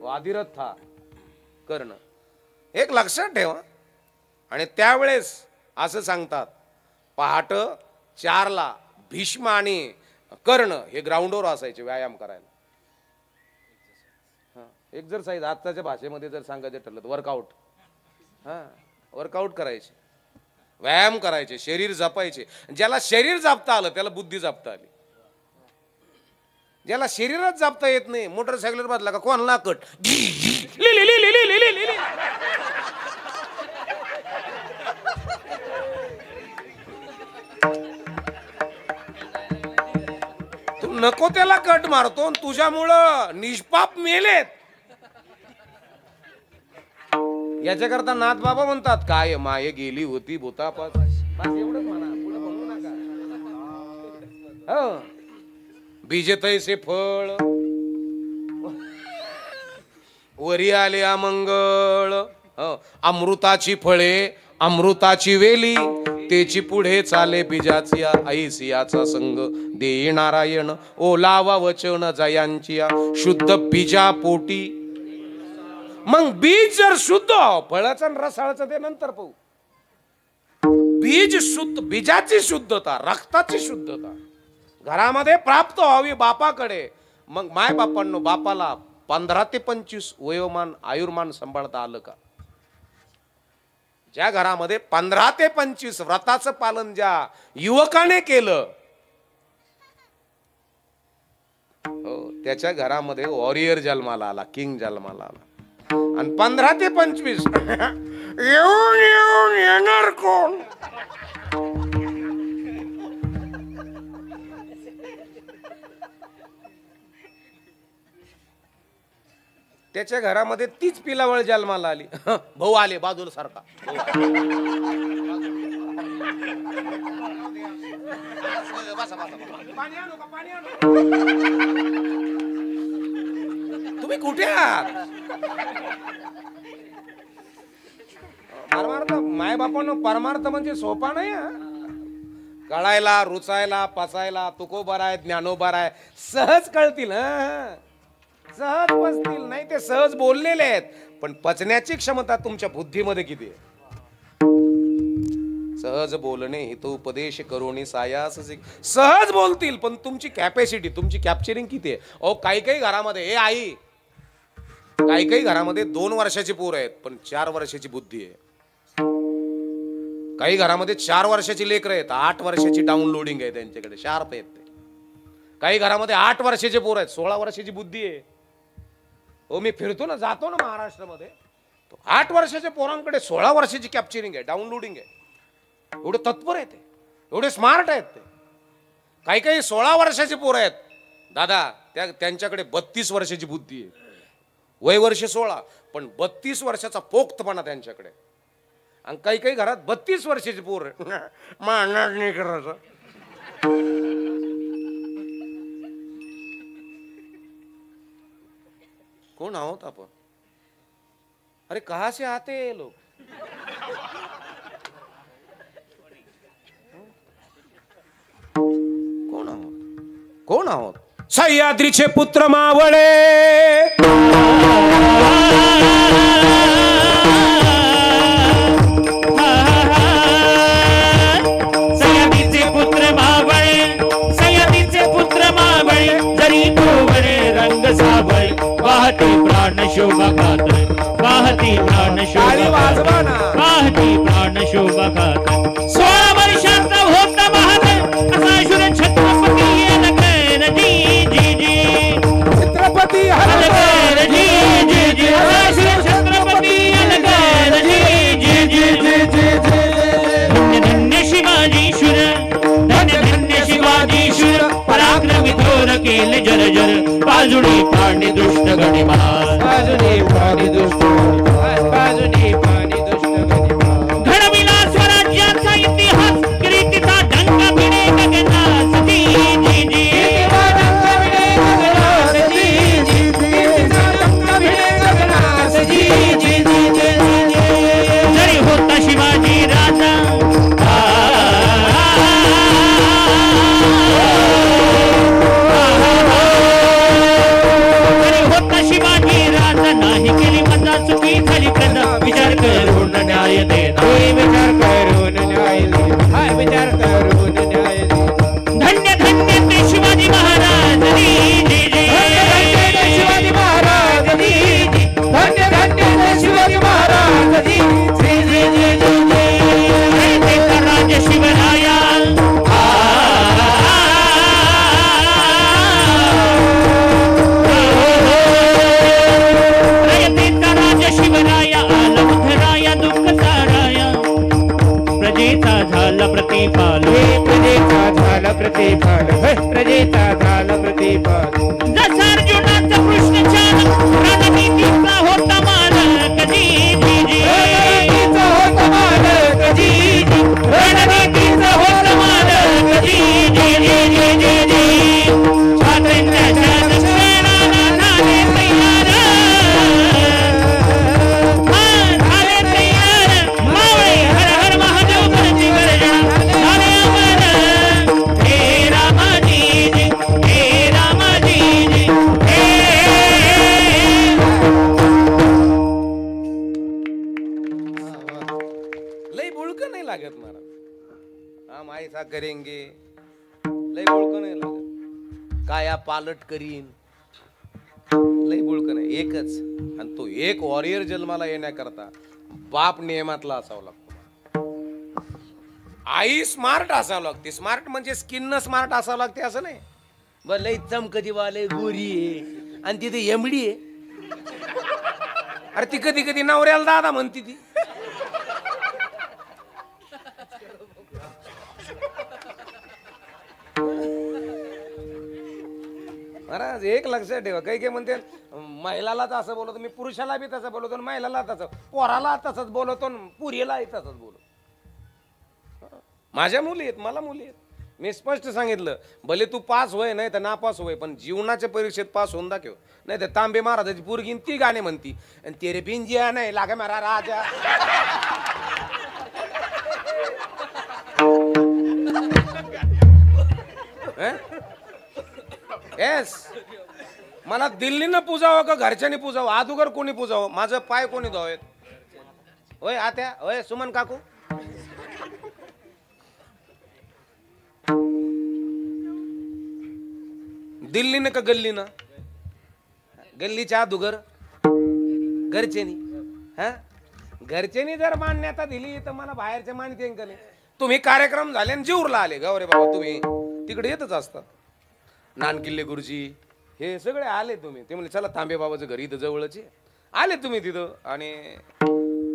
वो आदिरथ था कर्ण. एक लक्षात ठेवा. आणि त्यावेळेस असं सांगतात, पहाट 4ला भीष्म आणि कर्ण हे ग्राउंडवर असायचे व्यायाम करायला. एक्झरसाइज आत्ताच्या भाषेमध्ये जर सांगायचं ठरलं तर वर्कआउट. वर्कआउट करायचे, व्यायाम करायचे, शरीर जपायचे. ज्याला शरीर जपता आलं त्याला बुद्धी जपता आली. ज्याला शरीरच जपता येत नाही, मोटरसायकलवर बसला का कोणला कट, तू नको त्याला कट मारतो, तुझ्यामुळं निष्पाप मेलेत. याच्याकरता नाथ बाबा म्हणतात, काय माये गेली होती भूतापास. बस एवढंच म्हणा, पुढे म्हणू नका. बीजे तैसे फळ वरी आले अमंगळ. अमृताची फळे अमृताची वेली, तेची पुढे चाले बीजाची ऐसियाचा संग. देई नारायण ओलावा वचन जयांची शुद्ध बीजा पोटी. मग बीज जर शुद्ध, फळाचं रसाळाचं ते नंतर पाहू. बीज शुद्ध, बीजाची शुद्धता, रक्ताची शुद्धता घरामध्ये प्राप्त व्हावी बापाकडे. मग माय बापांनो, बापाला 15 ते 25 वयोमान आयुर्मान सांभाळता आलं का? ज्या घरामध्ये 15 ते 25 व्रताचं पालन ज्या युवकाने केलं, हो, त्याच्या घरामध्ये वॉरियर जन्माला आला, किंग जन्माला आला. आणि 15 ते 25 येऊन येऊन येणार कोण? त्याच्या घरामध्ये तीच पिलावळ जन्माला आली. भाऊ आले बाजूला सारखा. तुम्ही कुठे आहात? परमार्थ माय बापांनो, परमार्थ म्हणजे सोपा नाही. कळायला, रुचायला, पचायला तुकोबार आहे, ज्ञानोबार आहे, सहज कळतील. सहज पचतील. नाही ते सहज बोललेले आहेत, पण पचण्याची क्षमता तुमच्या बुद्धीमध्ये किती आहे? सहज बोलणे हित उपदेश करोनी सायास. सहज बोलतील, पण तुमची कॅपॅसिटी, तुमची कॅप्चरिंग किती आहे? अहो, काही काही घरामध्ये, हे आई, काही काही घरामध्ये 2 वर्षाची पोरं आहेत पण 4 वर्षाची बुद्धी आहे. काही घरामध्ये 4 वर्षाची लेकरं आहेत, 8 वर्षाची डाउनलोडिंग आहे त्यांच्याकडे, शार्प आहेत ते. काही घरामध्ये 8 वर्षाचे पोरं आहेत, 16 वर्षाची बुद्धी आहे. हो, मी फिरतो ना, जातो ना महाराष्ट्रामध्ये, 8 वर्षाच्या पोरांकडे 16 वर्षाची कॅप्चरिंग आहे, डाउनलोडिंग आहे. एवढे तत्पर आहेत, एवढे स्मार्ट आहेत ते. काही काही 16 वर्षाचे पोरं आहेत. दादा त्यांच्याकडे 32 वर्षाची बुद्धी आहे, वय वर्ष 16, पण 32 वर्षाचा पोक्तपणा त्यांच्याकडे. आणि काही काही घरात 32 वर्षाची पोर मारणार नाही करायचं. कोण आहोत आपण? अरे कहा से आते हैं लोग? कोण आहोत? कोण आहोत? सह्याद्रीचे पुत्र मावळे, सह्याद्रीचे पुत्र मावळे, सह्याद्रीचे पुत्र मावळे, जरी गोवरे रंग सावळे, वाहती प्राण शोभा खातर, वाहती प्राण शोभा वाजवा ना. वाहती प्राण शोभा खातर. 16 वर्षाचा होता बहादर असा शूर छत्रपती अलकर जी जी जी, छत्रपती अलकर जी जी जी, असा शूर छत्रपती अलकर जी जी जी जी. धन्य धन्य शिवाजी शूर, धन्य धन्य शिवाजी शूर, पराक्रमी थोर केले जर जर, बाजूने पाणी दुष्ट गणी महार, बाजूने पाणी दुष्ट, बाजूने पाणी दुष्ट गनिमा. घडविला स्वराज्याचा इतिहास, कीर्तीचा डंका भिडे गगनास जी जी जी. जरी होता शिवाजी राजा, जरी होता शिवाजी राजा, नाही केली मजा चुकी झाली प्रजा, विचार करून न्याय देना, विचार करून न्याय दे, विचार करून न्याय दे. धन्य धन्य ते शिवाजी महाराज जी जी जी. शिवाजी महाराज जी जी, धन्य धन्य शिवाजी महाराज जी जी जी जी जी जी. ते राज शिवराया, रयतेचा राज शिवराया, आला उधराया दुःख साराया, प्रजेचा झाला प्रतिपाल, प्रजेचा झाला प्रतिफल, प्रजेचा झाला प्रतिफल. जसा अर्जुनाचा कृष्णचान, रणनीतीचा होता मालक जी जी जी. रणनीतीचा होता मालक जी जी, रणनीतीचा होता मालक जी जी जी जी जी जी. स्वातंत्र्याच्या दक्षिणाला झाले तयार, झाले तयार, मावळे हर हर महादेव करची गर्जना, झाले अमर. हे रामाजी जी, हे रामाजी जी, हे. लय बुळक नाही लागत मला. हम ऐसा करेंगे, लय बुळक नाही लागत. काया पालट करीन, लय बुळक नाही. एकच, आणि तो एक वॉरियर जन्माला येण्याकरता बाप नियमातला असावा लागतो. आई स्मार्ट असावं लागते. स्मार्ट म्हणजे स्किन न स्मार्ट असावं लागते असं नाही. बर लय चमकती वाले गोरी आहे आणि तिथे एमडी आहे. अरे ती कधी कधी नवऱ्याला दादा म्हणती ती. महाराज एक लक्षात ठेवा, काही काही म्हणते महिलालाच असं बोलतो, मी पुरुषाला बी तसं बोलतो, महिलाला तसं, पोराला तसंच बोलतो, पुरीलाही तसंच बोलतो. माझ्या मुली आहेत, मला मुली आहेत. मी स्पष्ट सांगितलं, भले तू पास होय नाही तर नापास होय, पण जीवनाच्या परीक्षेत पास होऊन दाखव. नाही तर तांबे महाराजाची पोरगी ती गाणे म्हणती, आणि तेरे पिंजिया नाही लागे मारा राजा. येस, मला दिल्लीनं पूजावं का घरच्यांनी पूजावं, अदुगर कोणी पूजावं, माझं पाय कोणी धुवावेत? होय आत्या, होय सुमन काकू. दिल्लीनं का गल्लीनं? गल्लीच्या अदुगर घरच्यांनी. हा, घरच्यांनी जर मान्यता दिली तर मला बाहेरच्या मान्यते का नाही. तुम्ही कार्यक्रम झाले आणि जीवरला आले गौरे बाबा, तुम्ही तिकडे येतच असतात. नानकिल्ले गुरुजी हे सगळे आले. तुम्ही ते म्हणले चला तांबे बाबाचं घरी इथं जवळच आले तुम्ही तिथं. आणि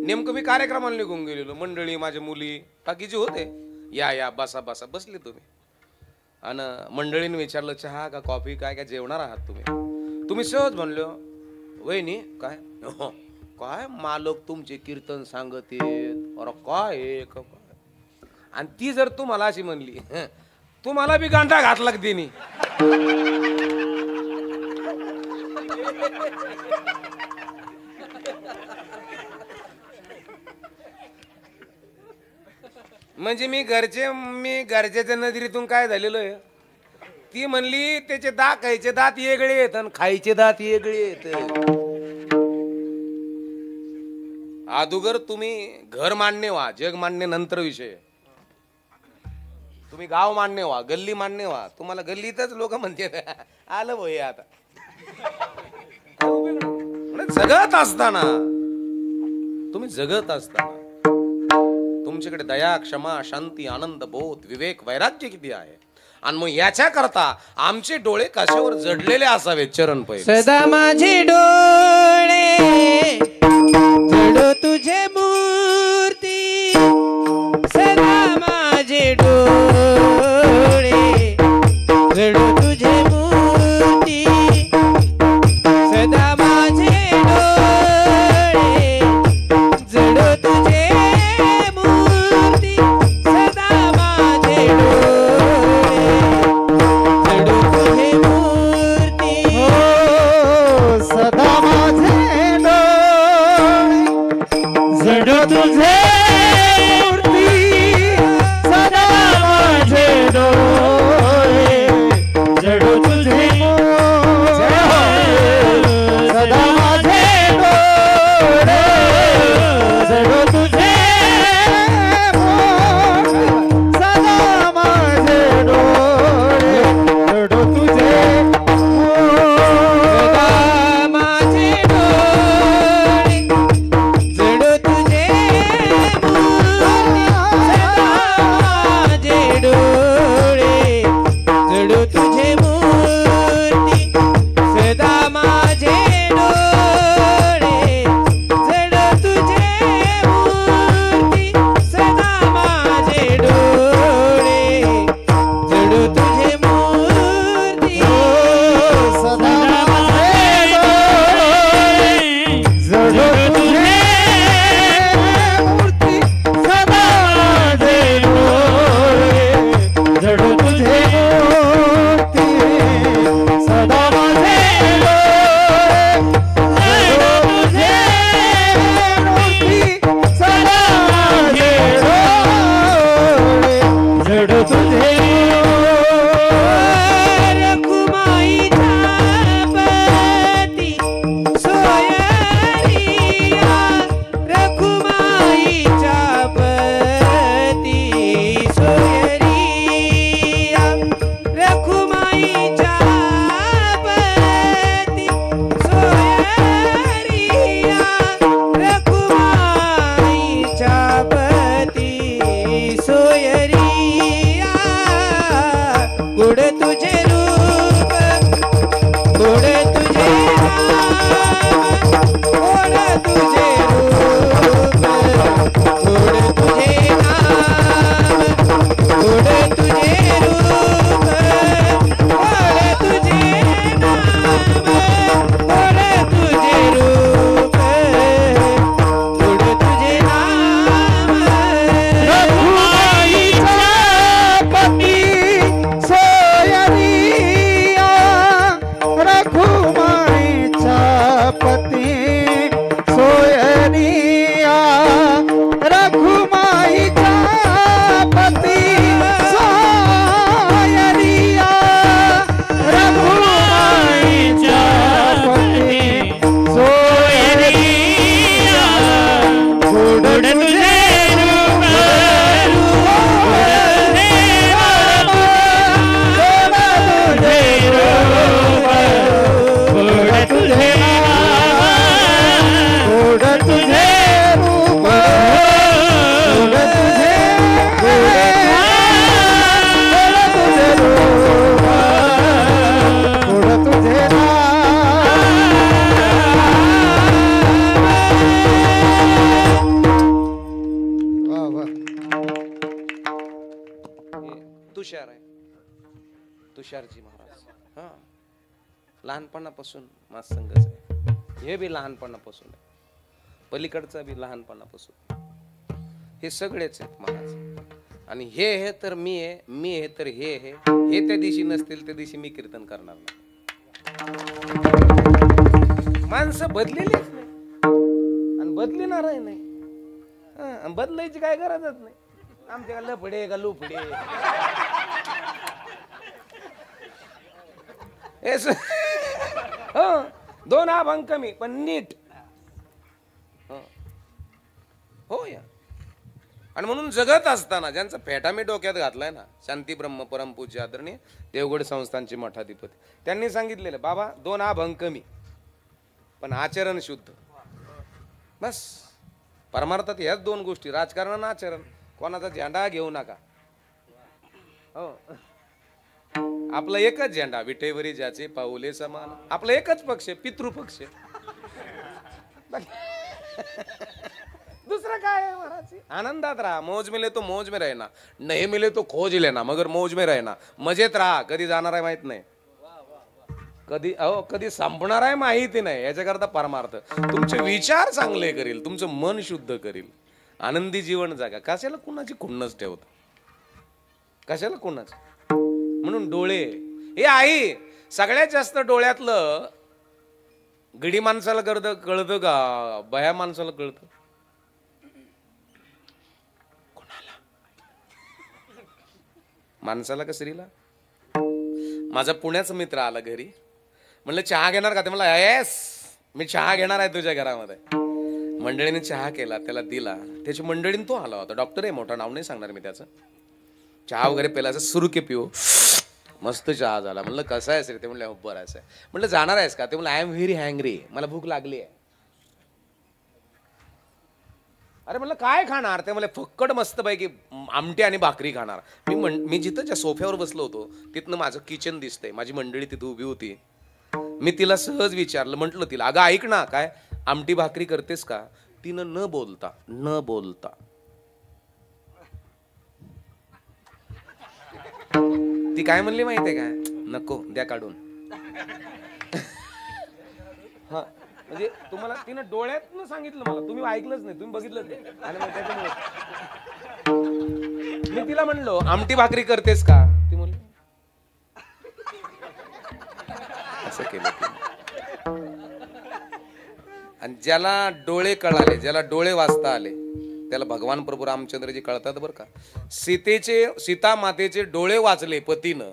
नेमकं मी कार्यक्रमाला निघून गेलेलो. मंडळी माझ्या मुली बाकीचे होते, या या बसा बसा, बसले तुम्ही. आणि मंडळीने विचारलं चहा का कॉफी काय काय जेवणार आहात तुम्ही सहज म्हणलो वहिनी काय "हो, काय मालक तुमचे कीर्तन सांगत येत अरे काय आहे, काय?" आणि ती जर तुम्हाला अशी म्हणली तुम्हाला बी गांठा घातला का तिने म्हणजे मी घरच्याच्या नजरेतून काय झालेलो आहे ती म्हणली त्याचे खायचे दात वेगळे येत आणि खायचे दात वेगळे येत अदुगर तुम्ही घर मान्य व्हा जग मान्य नंतर विषय तुम्ही गाव मान्य व्हा गल्ली मान्य व्हा तुम्हाला गल्लीतच लोक म्हणते आलं भोय आता जगत असताना तुमच्याकडे दया क्षमा शांती आनंद बोध विवेक वैराग्य किती आहे आणि मग याच्या करता आमचे डोळे कशावर जडलेले असावेत चरण पहिले सदा माझे डोळे जडो तुझे मूर्ती सदा माझे डोळे जडो तुझे मूर्ती सदा माझे डोळे जडो तुझे मूर्ती सदा माझे डोळे जडो तुझे मूर्ती सदा माझे जडो तुझे मूर्ती सदा माझे डोळे जडो तुझे सदा माझे डोळे जडो तुझे सदा माझे डोळे रडो तुझे सदा माझे डोळे जडो तुझे मूर्ती सदा माझे डोळे जडो तुझे मूर्ती सदा माझे डोळे जडो तुझे मूर्ती सदा माझे डोळे जडो तुझे मूर्ती सदा माझे डोळे जडो तुझे मूर्ती सदा माझे डोळे जडो तुझे मूर्ती सदा माझे डोळे जडो तुझे मूर्ती सदा माझे डोळे जडो तुझे रखुमाईच्या पती सोयरिया रखुमाईच्या पती सोयरिया रखुमाईच्या पती सोयरिया गुड तुझे रूप गुड तुझे गोड तुझे रूप गोड तुझे नाम गोड तुझे रूप गोड तुझे नाम गोड तुझे रूप गोड तुझे नाम रखुमाईच्या पती सोयरिया रखुमाईच्या पती सोयरिया रखुमाईच्या पती सोयरिया रखुमाईच्या पती सोयरिया गोड तुझे रूप तुषार आहे तुषारजी महाराज. हा, लहानपणापासून माझ संघच आहे. हे बी लहानपणापासून आहे, पलीकडचा बी लहानपणापासून. हे सगळेच आहेत महाराज. आणि हे तर मी आहे, मी हे तर हे त्या दिवशी नसतील त्या दिवशी मी कीर्तन करणार नाही. माणसं बदलेलीच नाही आणि बदलणारही नाही. बदलायची काय गरजच नाही. आमच्या लफडे का लुफडे हो, 2 अभंग कमी पण नीट. हो या. आणि म्हणून जगत असताना ज्यांचा फेटा मी डोक्यात घातलाय ना, शांती ब्रह्म परमपूज्य आदरणीय देवगड संस्थानचे मठाधिपती, त्यांनी सांगितलेलं बाबा 2 अभंग कमी पण आचरण शुद्ध. बस परमार्थात ह्याच 2 गोष्टी, राजकारण आणि आचरण. कोणाचा झेंडा घेऊ नका. हो, आपला एकच झेंडा, विटेवरी ज्याचे पाऊले समान. आपला एकच पक्ष, पितृपक्ष. दूसरा काय है महाराज? आनंदात रहा. मौज मिले तो मौज में रहना, नहीं मिले तो खोज लेना, मगर मौज में रहना. मजेत राहा. कधी जाणार आहे माहित नाही, कधी संपणार आहे माहिती नाही. याच्याकरता परमार्थ तुमचे विचार चांगले करील, तुमचं मन शुद्ध करील. आनंदी जीवन जगा. कशाला कुणाची खुन्नस ठेवत, कशाला कुणाच. म्हणून डोळे हे आई सगळ्यात जास्त डोळ्यातलं गडी माणसाला कळतं का बया माणसाला कळतं? माणसाला का स्त्रीला? माझा पुण्याचा मित्र आला घरी, म्हणलं चहा घेणार का? ते मला येस मी चहा घेणार आहे तुझ्या घरामध्ये. मंडळीने चहा केला, त्याला दिला. त्याची मंडळीने तो आला होता, डॉक्टर आहे मोठा, नाव नाही सांगणार मी त्याचं. चहा वगैरे पेलायचं, सुरू के पिओ. मस्त चहा झाला. म्हणलं कसं आहेस रे? ते म्हणलं बरं आहे. म्हणलं जाणार आहेस का? ते म्हणलं आय एम व्हेरी हँग्री, मला भूक लागली आहे. अरे म्हणलं काय खाणार? ते मला फक्कड मस्त पैकी आमटी आणि भाकरी खाणार. मी जिथं ज्या सोफ्यावर बसलो होतो तिथनं माझं किचन दिसतंय, माझी मंडळी तिथं उभी होती. मी तिला सहज विचारलं, म्हटलं तिला अगं ऐक ना, काय आमटी भाकरी करतेस का? तिनं न बोलता ती काय म्हणली माहितीये का? नको द्या काढून. हा म्हणजे तुम्हाला तिनं डोळ्यातनं सांगितलं मला, तुम्ही ऐकलंच नाही, तुम्ही बघितलंच नाही. आणि मग त्याच्यामुळे मी तिला म्हणलो आमटी भाकरी करतेस का? ती म्हणली असं केलं. आणि ज्याला डोळे कळाले, ज्याला डोळे वाचता आले, त्याला भगवान प्रभू रामचंद्रजी कळतात बरं का. सीता मातेचे डोळे वाचले पतीनं,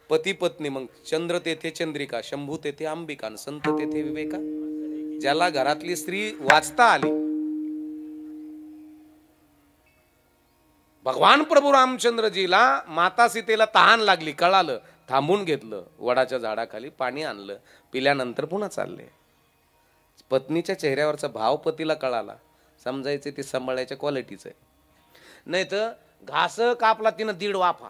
पती पत्नी, मग चंद्र तेथे चंद्रिका, शंभू तेथे अंबिका, संत तेथे विवेका. ज्याला घरातली स्त्री वाचता आली, भगवान प्रभू रामचंद्रजीला माता सीतेला तहान लागली, कळालं, थांबून घेतलं, वडाच्या झाडाखाली पाणी आणलं, पिल्यानंतर पुन्हा चालले. पत्नीच्या चेहऱ्यावरचा भाव पतीला कळाला, समजायचे ते सांभाळायच्या क्वालिटीचं आहे. नाही तर घास कापला तिनं 1.5 वाफा,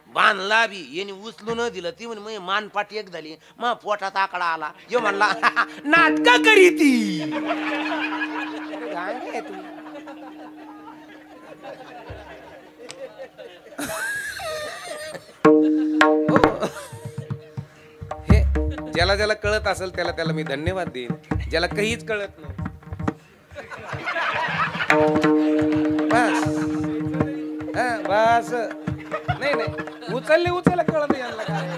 बांधला बी येणे उचलून न दिलं. ती म्हणे मान पाठी एक झाली, मग पोटात आकडा आला. यो म्हणला नाटका करी ती. काय तू हे ज्याला ज्याला कळत असेल त्याला मी धन्यवाद देईन. ज्याला काहीच कळत नाही बस नाही उचलले कळत यांना काय.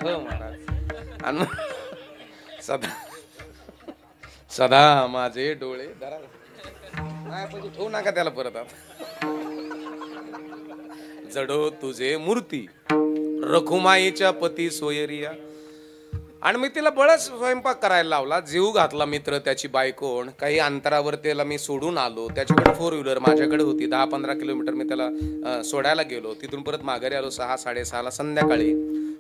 हो महाराज. आणि सदा माझे डोळे धरा ठेवू नका त्याला परत. जडो तुझे मूर्ती रखुमाईच्या पती सोयरिया. आणि मी तिला बळच स्वयंपाक करायला लावला, जीव घातला मित्र त्याची बायकोण. काही अंतरावर त्याला मी सोडून आलो, त्याच्याकडे 4 व्हीलर माझ्याकडे होती. 10-15 किलोमीटर मी त्याला सोडायला गेलो. तिथून परत माघारी आलो 6-6:30 संध्याकाळी.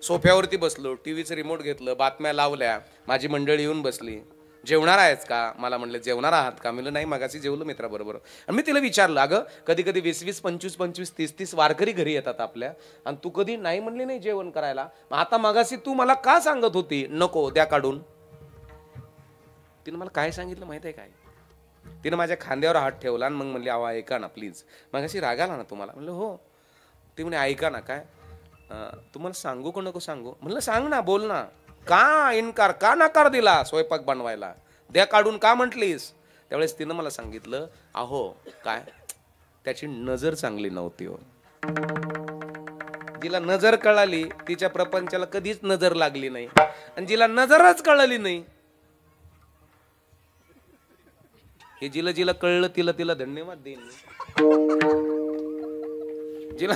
सोफ्यावरती बसलो, टीव्हीचं रिमोट घेतलं, बातम्या लावल्या. माझी मंडळी येऊन बसली. जेवणार आहेस का? मला म्हणले जेवणार आहात का? म्हणलं नाही मगाशी जेवलो मित्राबरोबर. आणि मी तिला विचारलं, अगं कधी कधी 20-20, 25-25, 30-30 वारकरी घरी येतात आपल्या, आणि तू कधी नाही म्हणली नाही जेवण करायला. आता मगाशी तू मला का सांगत होती नको द्या काढून? तिने मला काय सांगितलं माहित आहे काय? तिनं माझ्या खांद्यावर हात ठेवला आणि मग म्हणली अहो ऐका ना प्लीज. मग अशी राग आला ना तुम्हाला? म्हणलं हो. ती म्हणे ऐका ना. काय? तुम्हाला सांगू का नको सांगू? म्हणलं सांग ना, बोल ना. का इन्कार, का नकार दिला स्वयंपाक बनवायला? द्या काढून का म्हटलीस? त्यावेळेस तिनं मला सांगितलं अहो काय त्याची नजर चांगली नव्हती हो. जिला नजर कळाली तिच्या प्रपंचाला कधीच नजर लागली नाही, आणि जिला नजरच कळाली नाही, हे जिला जिला कळलं तिला तिला धन्यवाद देईन. जिला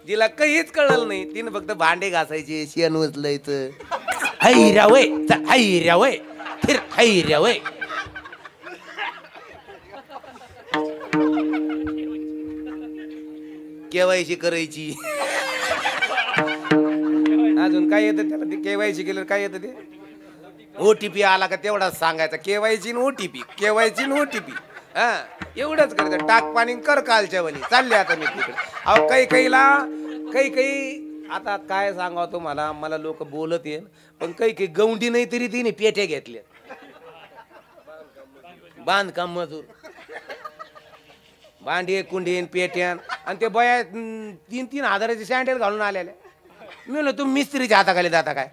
जिला काहीच कळलं नाही तिने फक्त भांडे घासायचे, शेण उचलायचं, हैऱ्या वय हैऱ्या वय फिर हैऱ्या वय. केवायसी करायची. अजून काय येतं त्याला? ते केवायसी केल्यावर काय येतं? ते ओटीपी आला का तेवढाच सांगायचा, केवायसी न ओटीपी, केवायसी न ओटीपी. हा एवढंच करायचं. टाक पाणी कर कालच्या वनी. चालले आता मी तिकडे. अहो काही काही आता काय सांगावं तुम्हाला, मला लोक बोलत येईल, पण काही गौंडी नाही तरी तिने पेट्या घेतल्या. बांधकाम मजूर, भांडे कुंडीन पेट्यान, आणि ते बया 3-3 हजाराचे सँडल घालून आलेल्या. मी म्हणलं तुम्ही मिस्त्रीच्या हाताखाली जाता काय?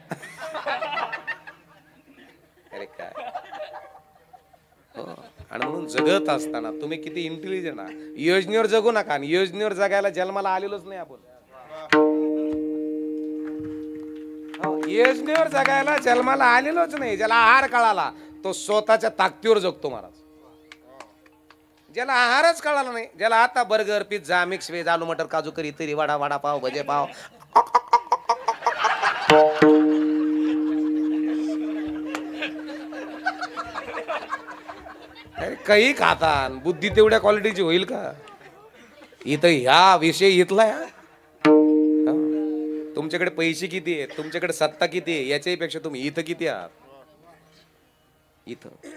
अरे काय हो. आणि म्हणून जगत असताना तुम्ही किती इंटेलिजंट आहात. योजनेवर जगू नका, आणि योजनेवर जगायला जन्माला आलेलोच नाही आपण. योजनेवर जगायला जन्माला आलेलोच नाही. ज्याला आहार कळाला तो स्वतःच्या ताकदीवर जगतो महाराज. ज्याला आहारच कळाला नाही, ज्याला आता बर्गर, पिझ्झा, मिक्स व्हेज, आलू मटर, काजू करी, तरी वडा, वडापाव, भजे पाव, काही खाता, बुद्धी तेवढ्या क्वालिटीची होईल का? इथं ह्या विषय इथला या. तुमच्याकडे पैसे किती आहेत, तुमच्याकडे सत्ता किती आहे, याच्याही पेक्षा तुम्ही इथं किती आहात,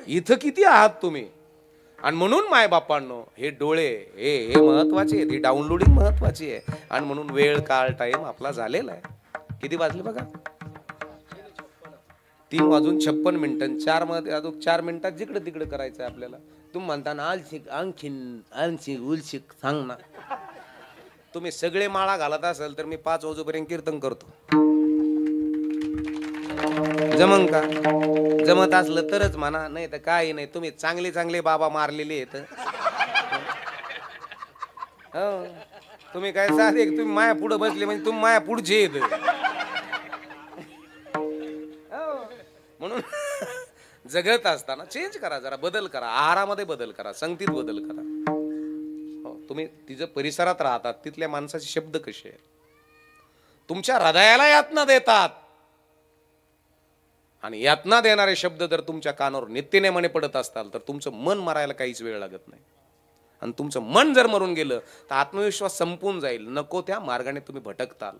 इथं किती आहात तुम्ही. आणि म्हणून माय बापांनो हे डोळे हे महत्वाचे आहेत, ही डाउनलोडिंग महत्वाची आहे. आणि म्हणून वेळ काळ टाइम आपला झालेला आहे. किती वाजले बघा? 3:56. 4 मिनिटात जिकडे तिकडे करायचं आहे आपल्याला. तुम्ही म्हणता ना आलशिक आणखी उलशिक सांग ना. तुम्ही सगळे माळा घालत असाल तर मी 5 वाजूपर्यंत कीर्तन करतो. जमन का? जमत असलं तरच म्हणा, नाही तर काही नाही. तुम्ही चांगले चांगले बाबा मारलेले आहेत. हो तुम्ही काय साधे, तुम्ही माया पुढे बसले म्हणजे तुम्ही माया पुढचे येत. म्हणून जगत असताना चेंज करा, जरा बदल करा, आहारामध्ये बदल करा, संगतीत बदल करा. तुम्ही तिच्या परिसरात राहतात, तिथल्या माणसाचे शब्द कसे आहेत, तुमच्या हृदयाला यातना देतात. आणि यातना देणारे शब्द जर तुमच्या कानावर नित्यनेमाने पडत असताल तर तुमचं मन मरायला काहीच वेळ लागत नाही. आणि तुमचं मन जर मरून गेलं तर आत्मविश्वास संपून जाईल, नको त्या मार्गाने तुम्ही भटकताल.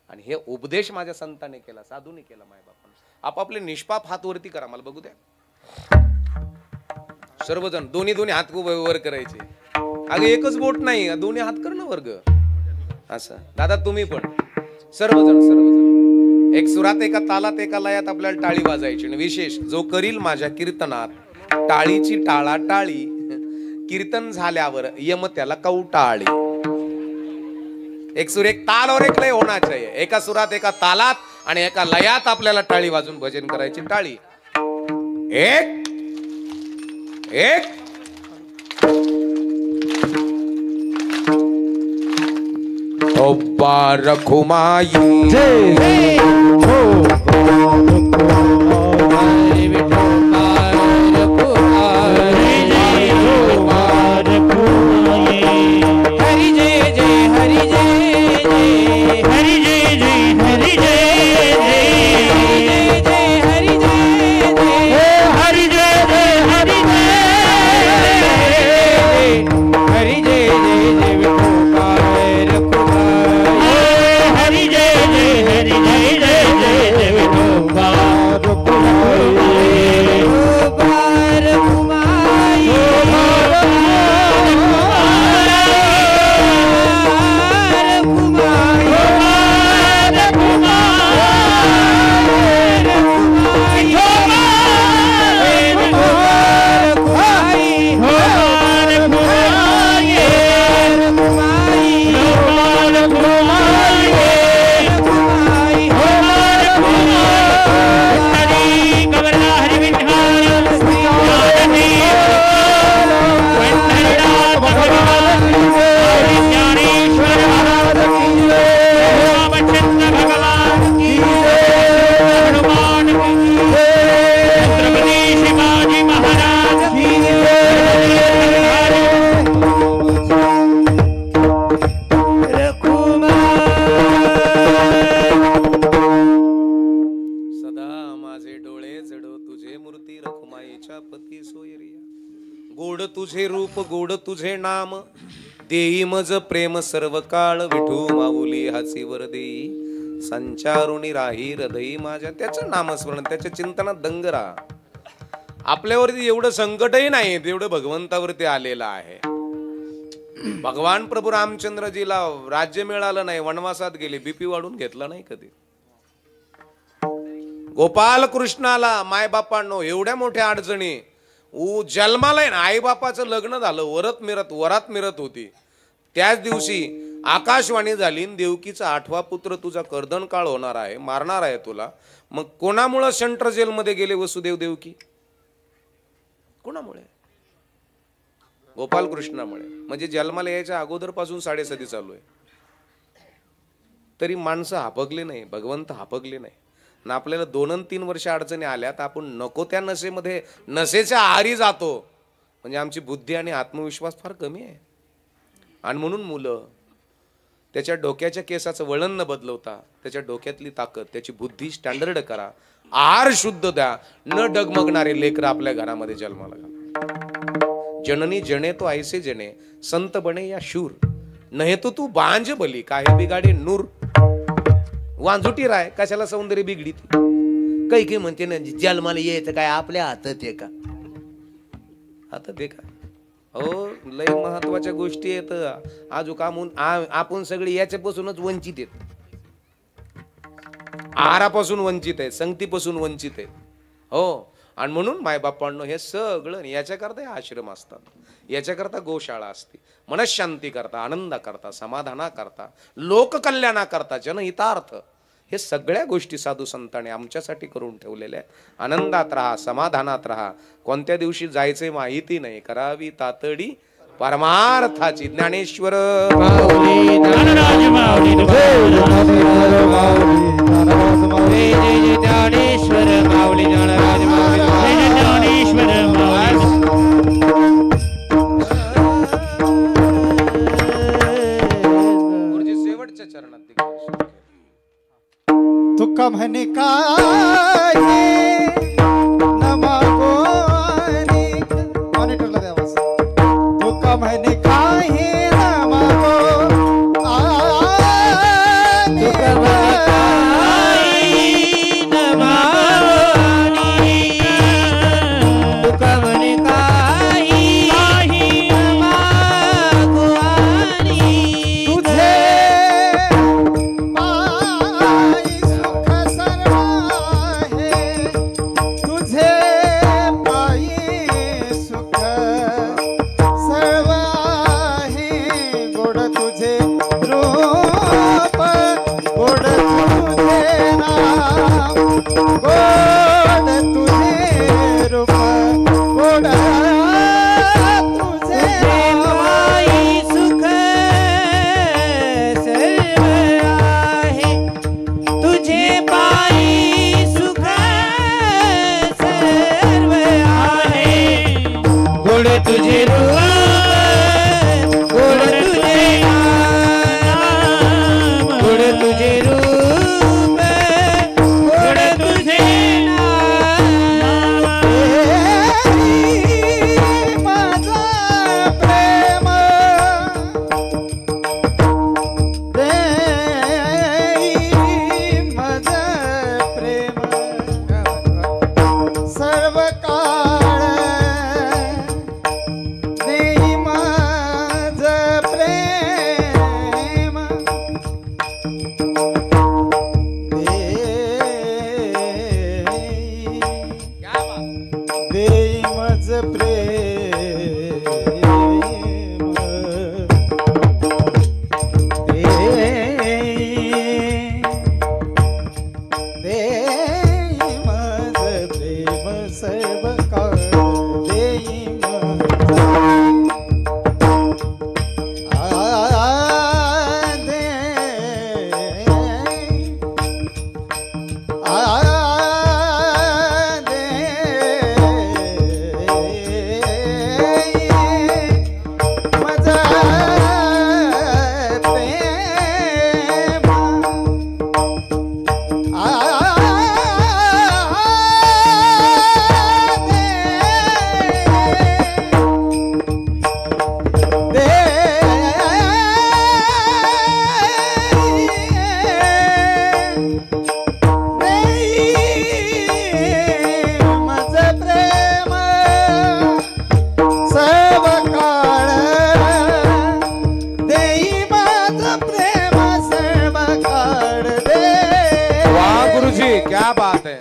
आणि हे उपदेश माझ्या संतांनी केला, साधूने केला, मायबापांनी. आपापले निष्पाप हात वरती करा, मला बघू द्या. सर्वजण दोन्ही हात वर करायचे. अगं एकच बोट नाही, दोन्ही हात कर ना वर्ग. असं दादा तुम्ही पण सर्वजण एक सुरात, एका तालात, एका लयात आपल्याला टाळी वाजायची. आणि विशेष जो करील माझ्या कीर्तनात टाळीची टाळा टाळी, कीर्तन झाल्यावर यम त्याला कवटाळी. एक सूर एक ताल और एक लय होना चाहिए. एका सुरात, एका तालात आणि एका लयात आपल्याला टाळी वाजून भजन करायची. टाळी एक एक ओब्बा रखुमाई जय हो Hare तुझे रूप गोड तुझे नाम, देई मज प्रेम सर्व काळ, विठू माऊली हाची वर देई, संचारुणी राही हृदयी माझ्या. त्याचं नामस्मरण, त्याच्या चिंतनात दंग राहा. आपल्यावरती एवढं संकटही नाही तेवढं भगवंतावरती आलेलं आहे. भगवान प्रभू रामचंद्रजीला राज्य मिळालं नाही, वनवासात गेले, बीपी वाढून घेतला नाही कधी. गोपाल कृष्णाला मायबापांनो एवढ्या मोठ्या अडचणी, जन्माला आई बापाचं लग्न झालं, वरात मिरत होती. त्याच दिवशी आकाशवाणी झाली, देवकीचा 8वा पुत्र तुझा कर्दन काळ होणार आहे, मारणार आहे तुला. मग कोणामुळे सेंट्रल जेलमध्ये गेले वसुदेव देवकी? कोणामुळे? गोपाल कृष्णामुळे. म्हणजे जन्माला यायच्या अगोदर पासून 7.5 चालू आहे, तरी माणसं हापगले नाही, भगवंत हापगले नाही ना. आपल्याला 2-3 वर्ष अडचणी आल्या तर आपण नको त्या नशेमध्ये, नशेच्या आहारी जातो. म्हणजे आमची बुद्धी आणि आत्मविश्वास फार कमी आहे. आणि म्हणून मुलं त्याच्या डोक्याच्या केसाचं वळण न बदलवता त्याच्या डोक्यातली ताकद, त्याची बुद्धी स्टँडर्ड करा, आहार शुद्ध द्या. न डगमगणारे लेकर आपल्या घरामध्ये जन्माला घाला. जननी जने तो ऐसे जने, संत बने या शूर, नहे तो तू बांझ बली, काहे बिगाडे नूर. वांजुटी राय कशाला सौंदर्य बिघडी. काही म्हणते ना जन्माला यायचं काय आपल्या हातात आहे का? हातात आहे का? हो, लय महत्वाच्या गोष्टी आहेत. आजू कामून आपण सगळे याच्यापासूनच वंचित आहेत. आहारापासून वंचित आहे, संगतीपासून वंचित आहे. हो, आणि म्हणून मायबापांनो हे सगळं याच्याकरता आश्रम असतात, याच्याकरता गोशाळा असते. मनशांती करता, आनंदा करता, समाधाना करता, लोककल्याणा करता, जनहितार्थ, हे सगळ्या गोष्टी साधू संतांनी आमच्यासाठी करून ठेवलेल्या आहेत. आनंदात राहा, समाधानात राहा. कोणत्या दिवशी जायचे माहिती नाही, करावी तातडी परमार्थाची. ज्ञानेश्वर माऊली ज्ञानराज माऊली ज्ञानेश्वर माऊली ज्ञानराज माऊली ज्ञानेश्वर माऊली. गुरुजी शेवटच्या चरणात तुका म्हणे काय न मागोनी, मॉनिटरला द्यावा. तुका म्हणे काय न मागो आणि क्या बात है.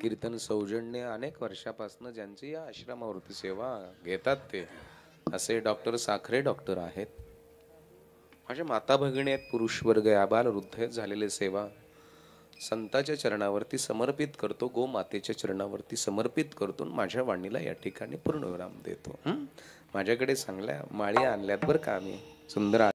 कीर्तन सौजन्य अनेक वर्षापासून ज्यांची या आश्रमावरती सेवा घेतात ते असे डॉक्टर साखरे डॉक्टर आहेत. माझ्या माता भगिनी आहेत, पुरुष वर्ग आबाल वृद्ध आहेत, झालेले सेवा संताच्या चरणावरती समर्पित करतो, गो मातेच्या चरणावरती समर्पित करतो. माझ्या वाणीला या ठिकाणी पूर्णविराम देतो. माझ्याकडे चांगल्या माळी आणल्यात बरं का, आम्ही सुंदर